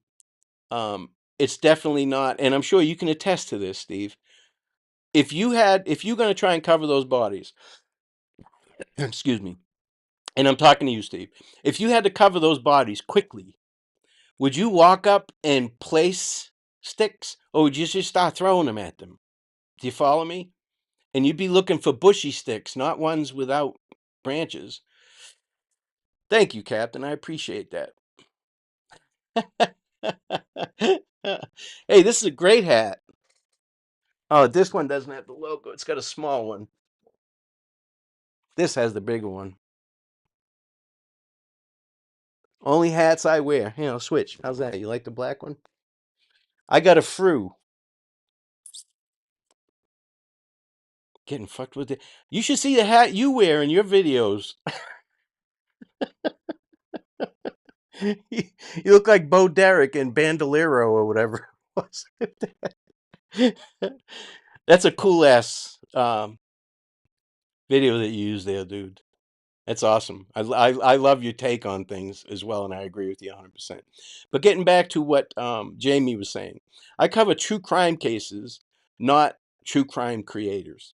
It's definitely not, and I'm sure you can attest to this, Steve. If you're going to try and cover those bodies, excuse me, and I'm talking to you, Steve, if you had to cover those bodies quickly, would you walk up and place sticks, or would you just start throwing them at them? Do you follow me? And you'd be looking for bushy sticks, not ones without branches. Thank you, Captain. I appreciate that. Hey, this is a great hat. Oh, this one doesn't have the logo. It's got a small one. This has the bigger one. Only hats I wear. Switch. How's that? You like the black one? I got a fru. Getting fucked with it. You should see the hat you wear in your videos. You look like Bo Derek in Bandolero or whatever it was. That's a cool ass video that you use there, dude. That's awesome. I love your take on things as well, and I agree with you 100%. But getting back to what Jamie was saying, I cover true crime cases, not true crime creators.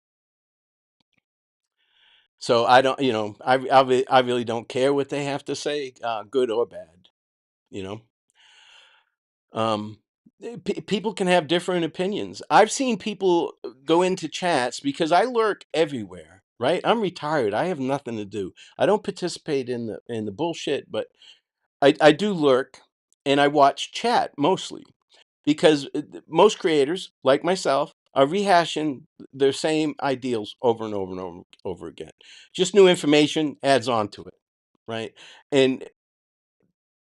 So I don't, I really don't care what they have to say, good or bad. You know, people can have different opinions. I've seen people go into chats because I lurk everywhere. Right? I'm retired. I have nothing to do. I don't participate in the bullshit, but I do lurk, and I watch chat mostly because most creators, like myself, are rehashing their same ideals over and over and over again. Just new information adds on to it, right? And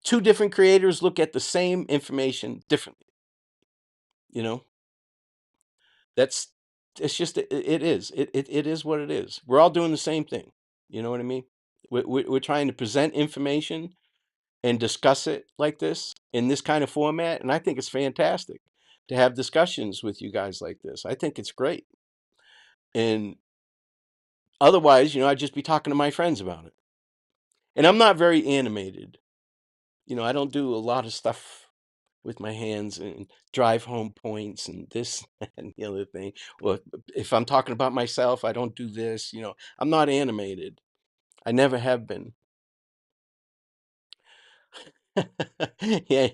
two different creators look at the same information differently. You know, that's it's just it is it is what it is. We're all doing the same thing. You know what I mean? We're trying to present information and discuss it like this in this kind of format, and I think it's fantastic to have discussions with you guys like this. I think it's great. And otherwise, I'd just be talking to my friends about it. And I'm not very animated. I don't do a lot of stuff with my hands and drive home points and this and the other thing. Well, if I'm talking about myself, I don't do this. I'm not animated. I never have been. Yeah,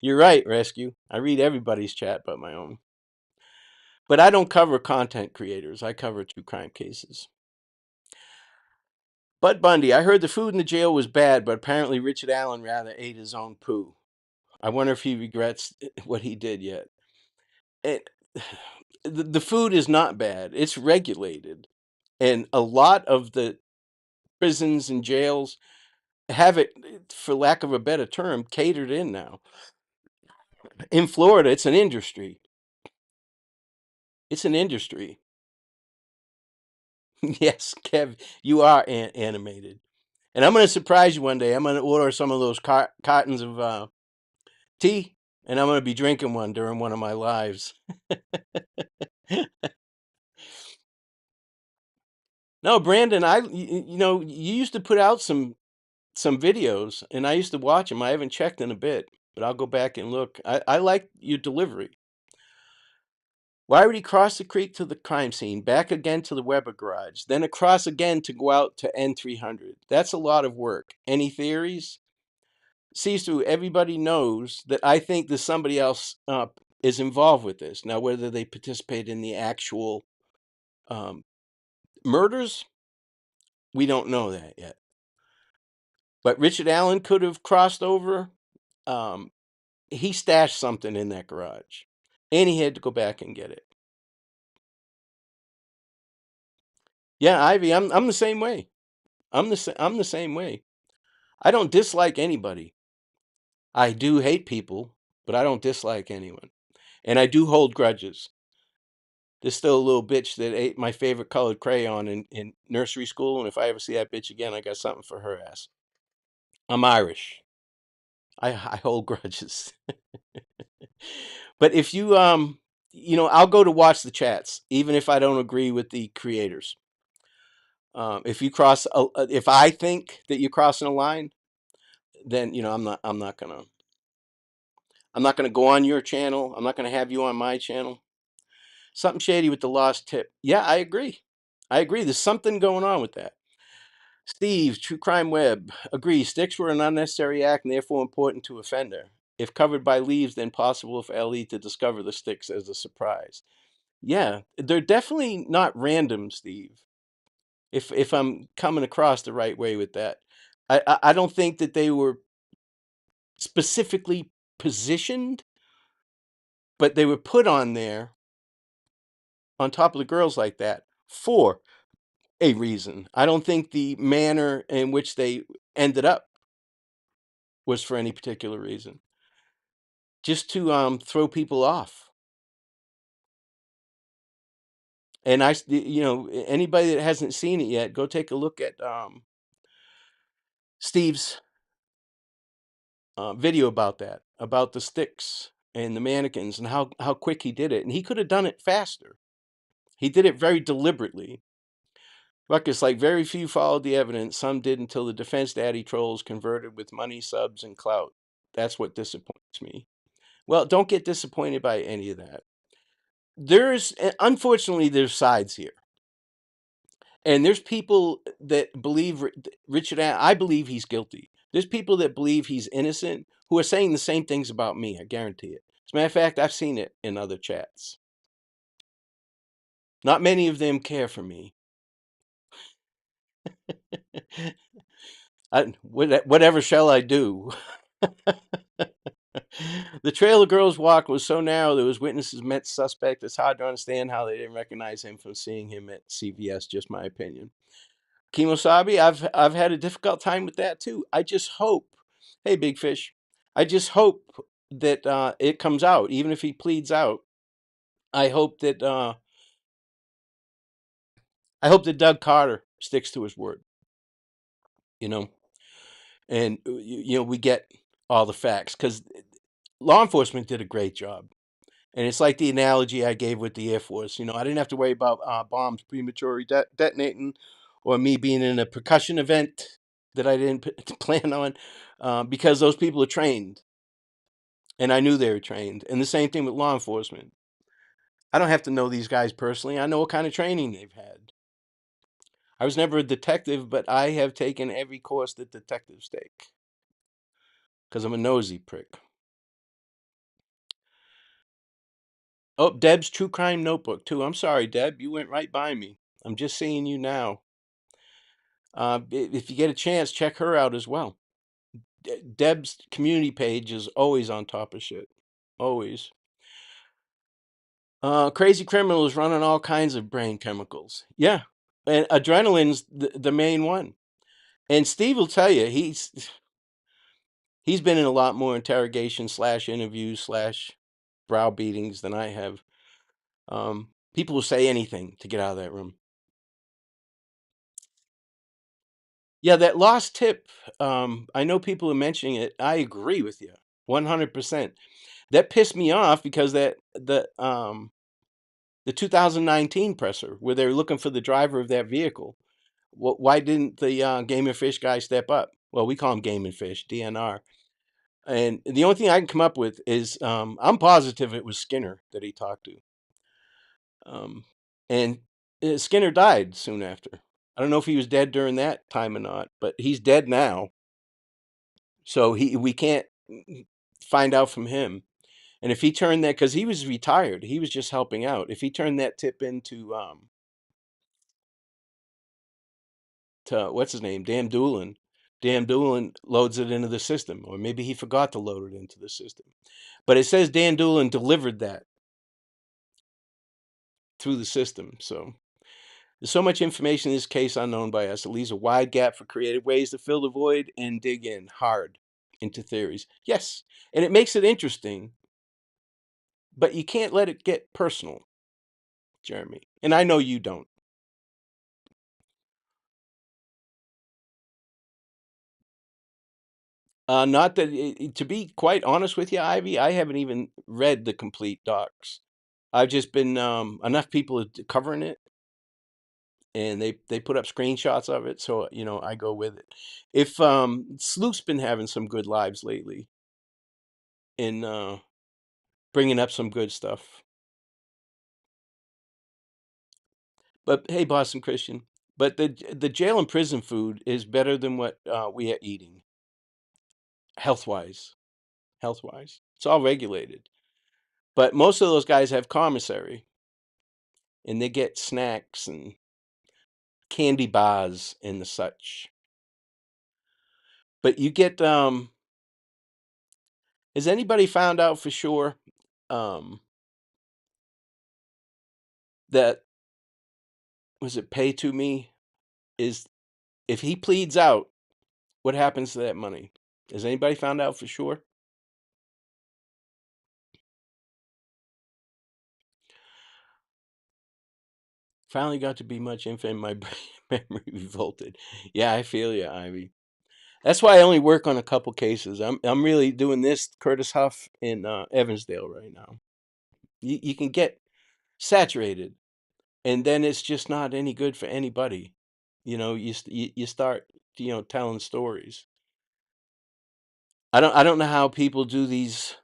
you're right, Rescue. I read everybody's chat but my own. But I don't cover content creators. I cover true crime cases. Bud Bundy, I heard the food in the jail was bad, but apparently Richard Allen rather ate his own poo. I wonder if he regrets what he did yet. It, the food is not bad. It's regulated. And a lot of the prisons and jails have it, for lack of a better term, catered in now. In Florida, it's an industry. It's an industry. Yes, Kev, you are animated. And I'm going to surprise you one day. I'm going to order some of those cartons of tea, and I'm going to be drinking one during one of my lives. No, Brandon, you used to put out some videos, and I used to watch them. I haven't checked in a bit, but I'll go back and look. I like your delivery. Why would he cross the creek to the crime scene, back again to the Weber garage, then across again to go out to N300? That's a lot of work. Any theories? Sees through. Everybody knows that I think that somebody else is involved with this. Now, whether they participate in the actual murders, we don't know that yet. But Richard Allen could have crossed over. He stashed something in that garage, and he had to go back and get it. Yeah, Ivy, I'm the same way. I'm the same way. I don't dislike anybody. I do hate people, but I don't dislike anyone. And I do hold grudges. There's still a little bitch that ate my favorite colored crayon in nursery school, and if I ever see that bitch again, I got something for her ass. I'm Irish. I hold grudges. But if I'll go to watch the chats, even if I don't agree with the creators. If I think that you're crossing a line, then I'm not gonna go on your channel. I'm not gonna have you on my channel. Something shady with the lost tip. Yeah, I agree. There's something going on with that. Steve, True Crime Web, agrees. Sticks were an unnecessary act and therefore important to offender. If covered by leaves, then possible for LE to discover the sticks as a surprise. Yeah, they're definitely not random, Steve. If I'm coming across the right way with that, I don't think that they were specifically positioned, but they were put on there on top of the girls like that for a reason. I don't think the manner in which they ended up was for any particular reason. Just to throw people off. And anybody that hasn't seen it yet, go take a look at Steve's video about that, about the sticks and the mannequins and how quick he did it. And he could have done it faster. He did it very deliberately. Ruckus, like very few followed the evidence. Some did until the defense daddy trolls converted with money, subs, and clout. That's what disappoints me. Well, don't get disappointed by any of that. Unfortunately, there's sides here. And there's people that believe Richard Allen, I believe he's guilty. There's people that believe he's innocent who are saying the same things about me. I guarantee it. As a matter of fact, I've seen it in other chats. Not many of them care for me. Whatever shall I do? The trail the girls walked was so narrow that was witnesses met suspect. It's hard to understand how they didn't recognize him from seeing him at CVS. Just my opinion. Kimosabi, I've had a difficult time with that too. I just hope, hey Big Fish, I just hope that it comes out, even if he pleads out. I hope that Doug Carter sticks to his word. And we get all the facts because law enforcement did a great job. And it's like the analogy I gave with the Air Force. I didn't have to worry about bombs prematurely detonating or me being in a percussion event that I didn't plan on because those people are trained. and I knew they were trained. And the same thing with law enforcement. I don't have to know these guys personally. I know what kind of training they've had. I was never a detective, but I have taken every course that detectives take because I'm a nosy prick. Oh, Deb's True Crime Notebook, too. I'm sorry, Deb. You went right by me. I'm just seeing you now. If you get a chance, check her out as well. Deb's community page is always on top of shit. Always. Crazy criminals running all kinds of brain chemicals. Yeah. And adrenaline's the main one. And Steve will tell you, he's been in a lot more interrogation slash interviews slash browbeatings than I have. People will say anything to get out of that room. Yeah, that lost tip, I know people are mentioning it. I agree with you 100%. That pissed me off because the 2019 presser where they were looking for the driver of that vehicle. Why didn't the Game and Fish guy step up? Well, we call him Game and Fish, DNR. And the only thing I can come up with is I'm positive it was Skinner that he talked to. And Skinner died soon after. I don't know if he was dead during that time or not, but he's dead now. So we can't find out from him. And if he turned that, because he was retired, he was just helping out. If he turned that tip into to what's his name, Dan Doolin loads it into the system, or maybe he forgot to load it into the system. But it says Dan Doolin delivered that through the system. So there's so much information in this case unknown by us. It leaves a wide gap for creative ways to fill the void and dig in hard into theories. Yes, and it makes it interesting, but you can't let it get personal, Jeremy. And I know you don't. Not that, to be quite honest with you, Ivy, I haven't even read the complete docs. I've just been enough people covering it, and they put up screenshots of it, so I go with it. If Sleuth's been having some good lives lately in bringing up some good stuff. But hey, Boston Christian, but the jail and prison food is better than what we are eating, health wise. Health wise, it's all regulated. But most of those guys have commissary, and they get snacks and candy bars and the such. But you get has anybody found out for sure um that was it pay to me is if he pleads out, what happens to that money? Has anybody found out for sure? Finally got to be much info in my brain memory revolted. Yeah, I feel you, Ivy. That's why I only work on a couple cases. I'm really doing this Curtis Huff in Evansdale right now. You can get saturated, and then it's just not any good for anybody. You start telling stories. I don't know how people do these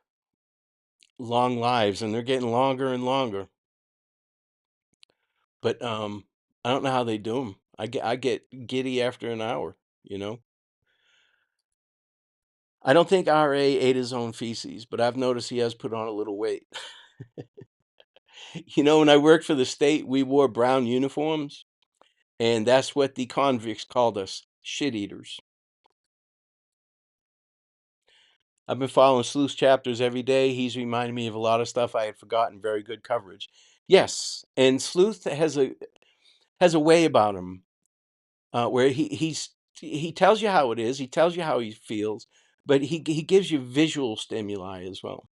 long lives, and they're getting longer and longer. But I don't know how they do them. I get giddy after an hour. You know. I don't think RA ate his own feces, but I've noticed he has put on a little weight. When I worked for the state, we wore brown uniforms, and that's what the convicts called us, shit eaters. I've been following Sleuth's chapters every day. He's reminded me of a lot of stuff I had forgotten. Very good coverage. Yes, and Sleuth has a way about him where he tells you how it is. He tells you how he feels, but he gives you visual stimuli as well.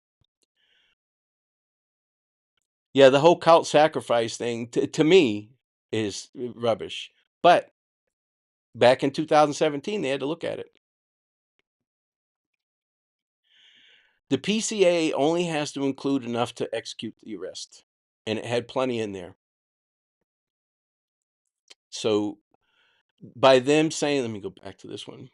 Yeah, the whole cult sacrifice thing to me is rubbish. But back in 2017, they had to look at it. The PCA only has to include enough to execute the arrest, and it had plenty in there. So by them saying, let me go back to this one.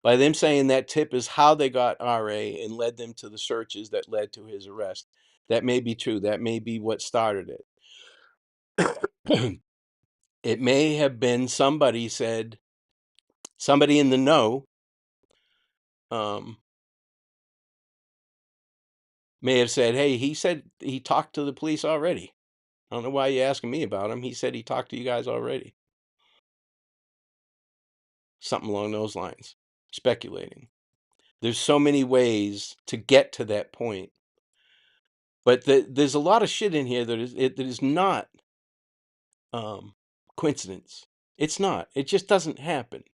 by them saying that tip is how they got RA and led them to the searches that led to his arrest. That may be true. That may be what started it. It may have been somebody in the know, um, may have said, "Hey, he said he talked to the police already. I don't know why you're asking me about him. He said he talked to you guys already." Something along those lines. Speculating. There's so many ways to get to that point. But there's a lot of shit in here that is not um, coincidence. It's not. It just doesn't happen.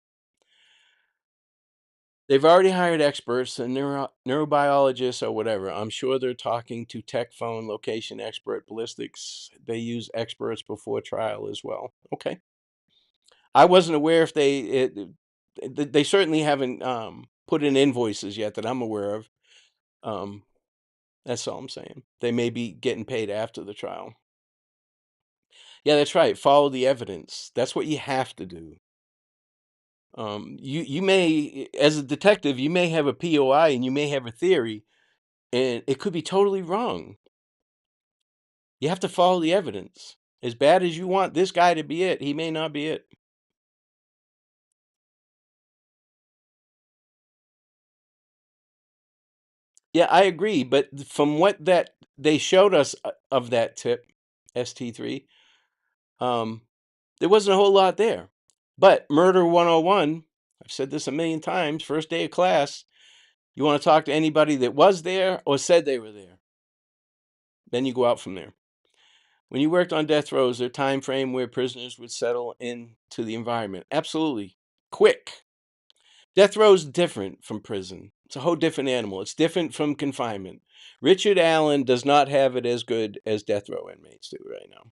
They've already hired experts and neurobiologists or whatever. I'm sure they're talking to tech phone location expert ballistics. They use experts before trial as well. Okay. I wasn't aware if they certainly haven't put in invoices yet that I'm aware of. Um, that's all I'm saying. They may be getting paid after the trial. Yeah, that's right. Follow the evidence. That's what you have to do. You may, as a detective, you may have a POI and you may have a theory, and it could be totally wrong. You have to follow the evidence. As bad as you want this guy to be it, he may not be it. Yeah, I agree. But from what that they showed us of that tip, ST3, um, there wasn't a whole lot there. But Murder 101, I've said this a million times, first day of class, you want to talk to anybody that was there or said they were there. Then you go out from there. When you worked on death row, is there a time frame where prisoners would settle into the environment? Absolutely. Quick. Death row is different from prison. It's a whole different animal. It's different from confinement. Richard Allen does not have it as good as death row inmates do right now.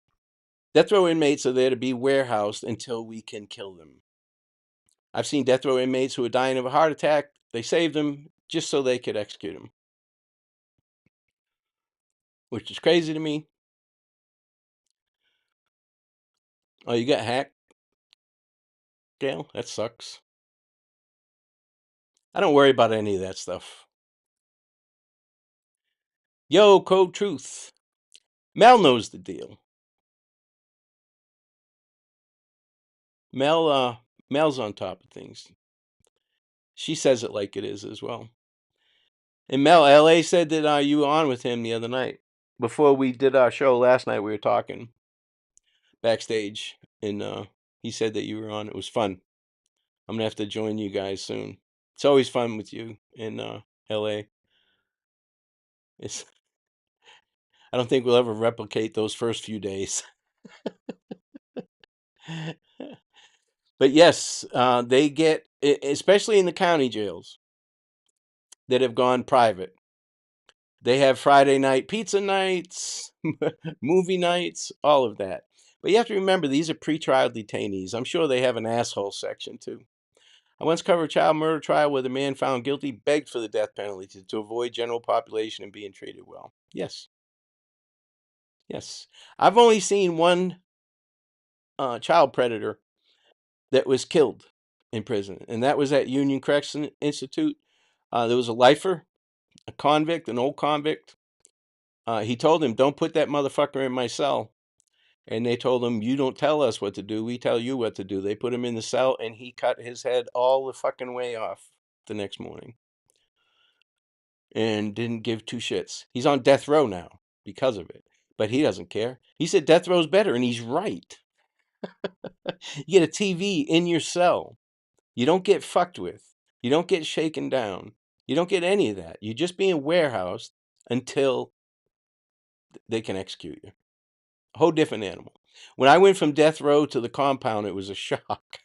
Death row inmates are there to be warehoused until we can kill them. I've seen death row inmates who are dying of a heart attack. They saved them just so they could execute them, which is crazy to me. Oh, you got hacked, Gail? That sucks. I don't worry about any of that stuff. Yo, Code Truth. Mel knows the deal. Mel's on top of things. She says it like it is as well. And Mel, LA said that you were on with him the other night. Before we did our show last night, we were talking backstage, and he said that you were on. It was fun. I'm gonna have to join you guys soon. It's always fun with you in LA. It's I don't think we'll ever replicate those first few days. But yes, they get, especially in the county jails that have gone private. They have Friday night pizza nights, movie nights, all of that. But you have to remember, these are pretrial detainees. I'm sure they have an asshole section too. I once covered a child murder trial where the man found guilty begged for the death penalty to avoid general population and being treated well. Yes, yes. I've only seen one child predator that was killed in prison, and that was at Union Correction Institute. There was a lifer, a convict, an old convict. He told him, "Don't put that motherfucker in my cell." And they told him, "You don't tell us what to do. We tell you what to do." They put him in the cell, and he cut his head all the fucking way off the next morning and didn't give two shits. He's on death row now because of it, but he doesn't care. He said death row's better, and he's right. You get a TV in your cell. You don't get fucked with. You don't get shaken down. You don't get any of that. You're just being warehoused until they can execute you. A whole different animal. When I went from death row to the compound, it was a shock.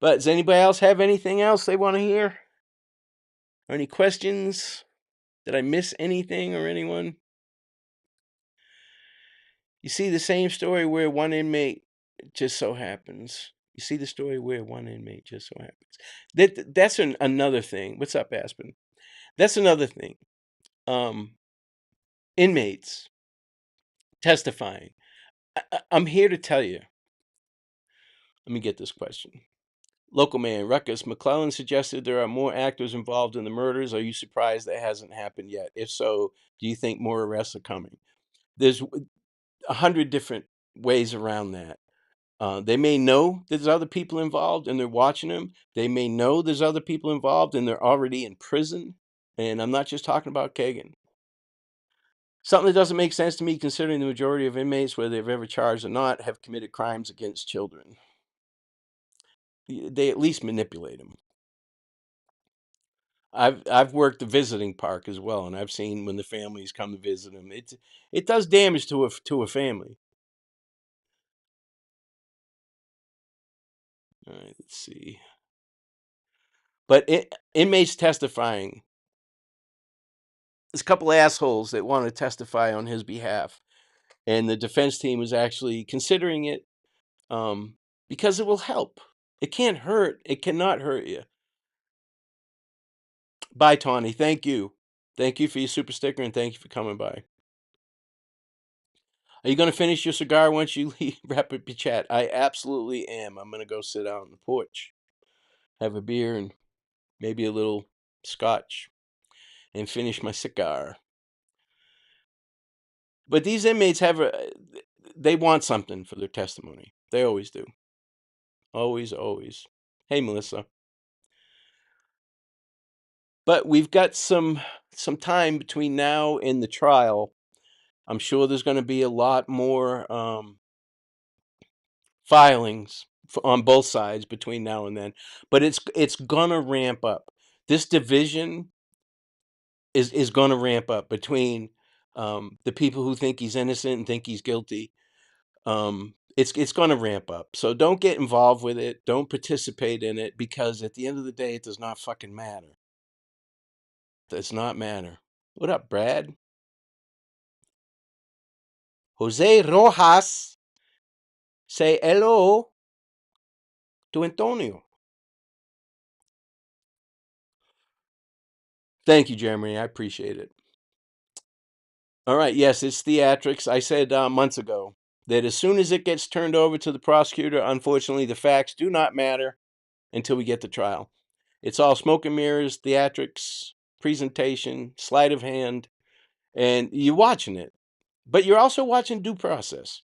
But does anybody else have anything else they want to hear? Or any questions? Did I miss anything or anyone? You see the same story where one inmate just so happens. You see the story where one inmate just so happens. That's another thing. What's up, Aspen? That's another thing. Inmates testifying. I'm here to tell you. Let me get this question. Local man, Ruckus, McClellan suggested there are more actors involved in the murders. Are you surprised that hasn't happened yet? If so, do you think more arrests are coming? There's 100 different ways around that. They may know there's other people involved and they're watching them. They may know there's other people involved and they're already in prison. And I'm not just talking about Kagan. Something that doesn't make sense to me, considering the majority of inmates, whether they've ever charged or not, have committed crimes against children. They at least manipulate them. I've worked the visiting park as well, and I've seen when the families come to visit them. It does damage to a family. All right, let's see. But inmates testifying. There's a couple assholes that want to testify on his behalf, and the defense team was actually considering it because it will help. It can't hurt. It cannot hurt you. Bye, Tawny. Thank you. Thank you for your super sticker, and thank you for coming by. Are you going to finish your cigar once you wrap up your chat? I absolutely am. I'm going to go sit out on the porch, have a beer, and maybe a little scotch, and finish my cigar. But these inmates they want something for their testimony. They always do. Always, always. Hey, Melissa. But we've got some time between now and the trial. I'm sure there's going to be a lot more filings on both sides between now and then. But it's going to ramp up. This division is going to ramp up between the people who think he's innocent and think he's guilty. It's going to ramp up. So don't get involved with it. Don't participate in it, because at the end of the day, it does not fucking matter. It does not matter. What up, Brad? Jose Rojas, say hello to Antonio. Thank you, Jeremy. I appreciate it. All right. Yes, it's theatrics. I said months ago that as soon as it gets turned over to the prosecutor, unfortunately, the facts do not matter until we get to trial. It's all smoke and mirrors, theatrics, presentation, sleight of hand, and you're watching it. But you're also watching due process.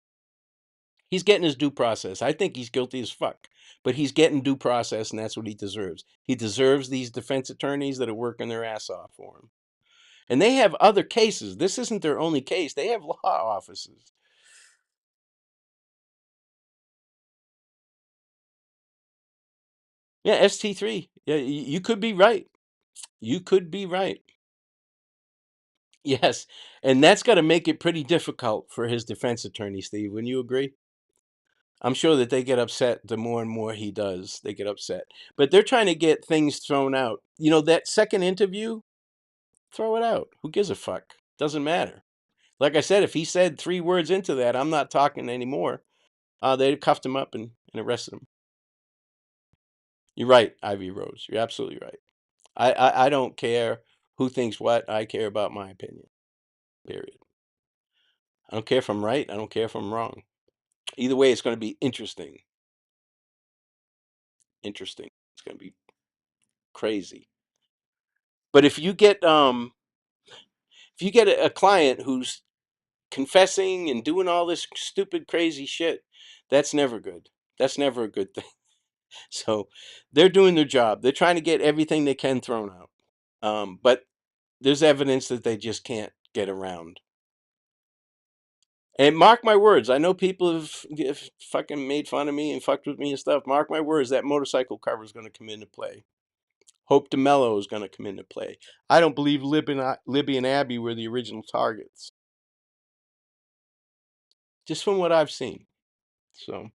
He's getting his due process. I think he's guilty as fuck, but he's getting due process, and that's what he deserves. He deserves these defense attorneys that are working their ass off for him. And they have other cases. This isn't their only case. They have law offices. Yeah, ST3. Yeah, you could be right. You could be right. Yes. And that's got to make it pretty difficult for his defense attorney, Steve. Wouldn't you agree? I'm sure that they get upset the more and more he does. They get upset. But they're trying to get things thrown out. You know, that second interview, throw it out. Who gives a fuck? Doesn't matter. Like I said, if he said 3 words into that, I'm not talking anymore. They cuffed him up and arrested him. You're right, Ivy Rose. You're absolutely right. I don't care who thinks what. I care about my opinion. Period. I don't care if I'm right. I don't care if I'm wrong. Either way, it's going to be interesting. Interesting. It's going to be crazy. But if you get a client who's confessing and doing all this stupid, crazy shit, that's never good. That's never a good thing. So they're doing their job. They're trying to get everything they can thrown out. But there's evidence that they just can't get around. And mark my words, I know people have fucking made fun of me and fucked with me and stuff. Mark my words, that motorcycle cover is going to come into play. Hope DeMello is going to come into play. I don't believe Libby and Abby were the original targets. Just from what I've seen. So,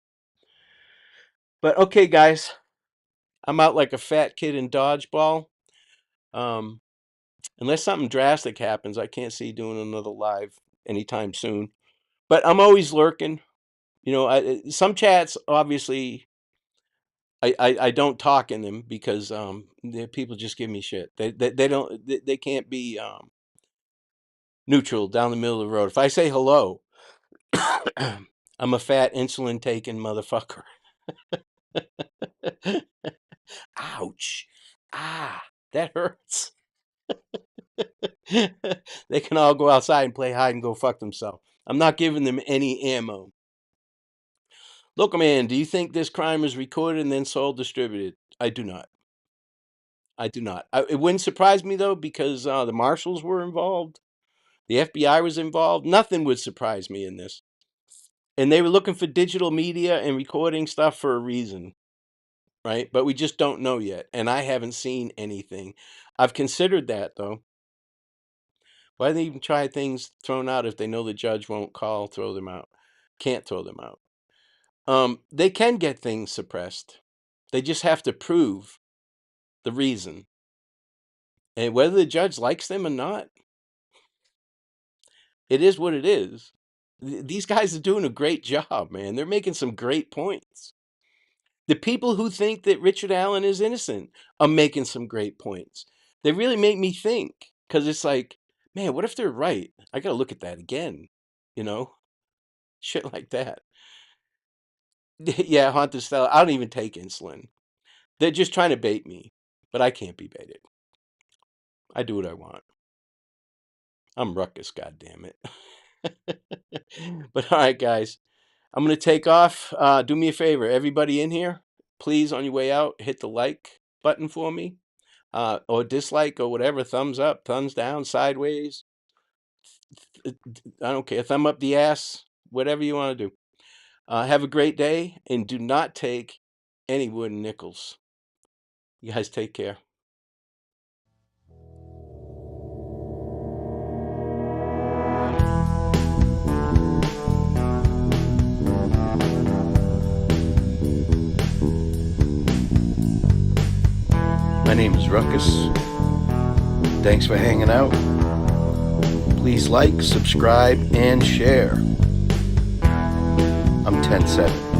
but okay, guys, I'm out like a fat kid in dodgeball. Unless something drastic happens, I can't see doing another live anytime soon. But I'm always lurking. You know, some chats, obviously, I don't talk in them because people just give me shit. They can't be neutral down the middle of the road. If I say hello, I'm a fat insulin taking motherfucker. Ouch. Ah, that hurts. They can all go outside and play hide and go fuck themselves. I'm not giving them any ammo. Local man, do you think this crime was recorded and then sold, distributed? I do not. I do not. It wouldn't surprise me though, because the marshals were involved, the FBI was involved. Nothing would surprise me in this. And they were looking for digital media and recording stuff for a reason, right? But we just don't know yet. And I haven't seen anything. I've considered that though. Why do they even try things thrown out if they know the judge won't throw them out? Can't throw them out. They can get things suppressed. They just have to prove the reason. And whether the judge likes them or not, it is what it is. These guys are doing a great job, man. They're making some great points. The people who think that Richard Allen is innocent are making some great points. They really make me think, because it's like, man, what if they're right? I got to look at that again, you know? Shit like that. Yeah, haunted style. I don't even take insulin. They're just trying to bait me, but I can't be baited. I do what I want. I'm Ruckus, goddammit. But all right, guys, I'm going to take off. Do me a favor, everybody in here, please, on your way out, hit the like button for me, or dislike or whatever, thumbs up, thumbs down, sideways. I don't care. Thumb up the ass, whatever you want to do. Have a great day, and do not take any wooden nickels. You guys take care. My name is Ruckus. Thanks for hanging out. Please like, subscribe, and share. I'm 10-7.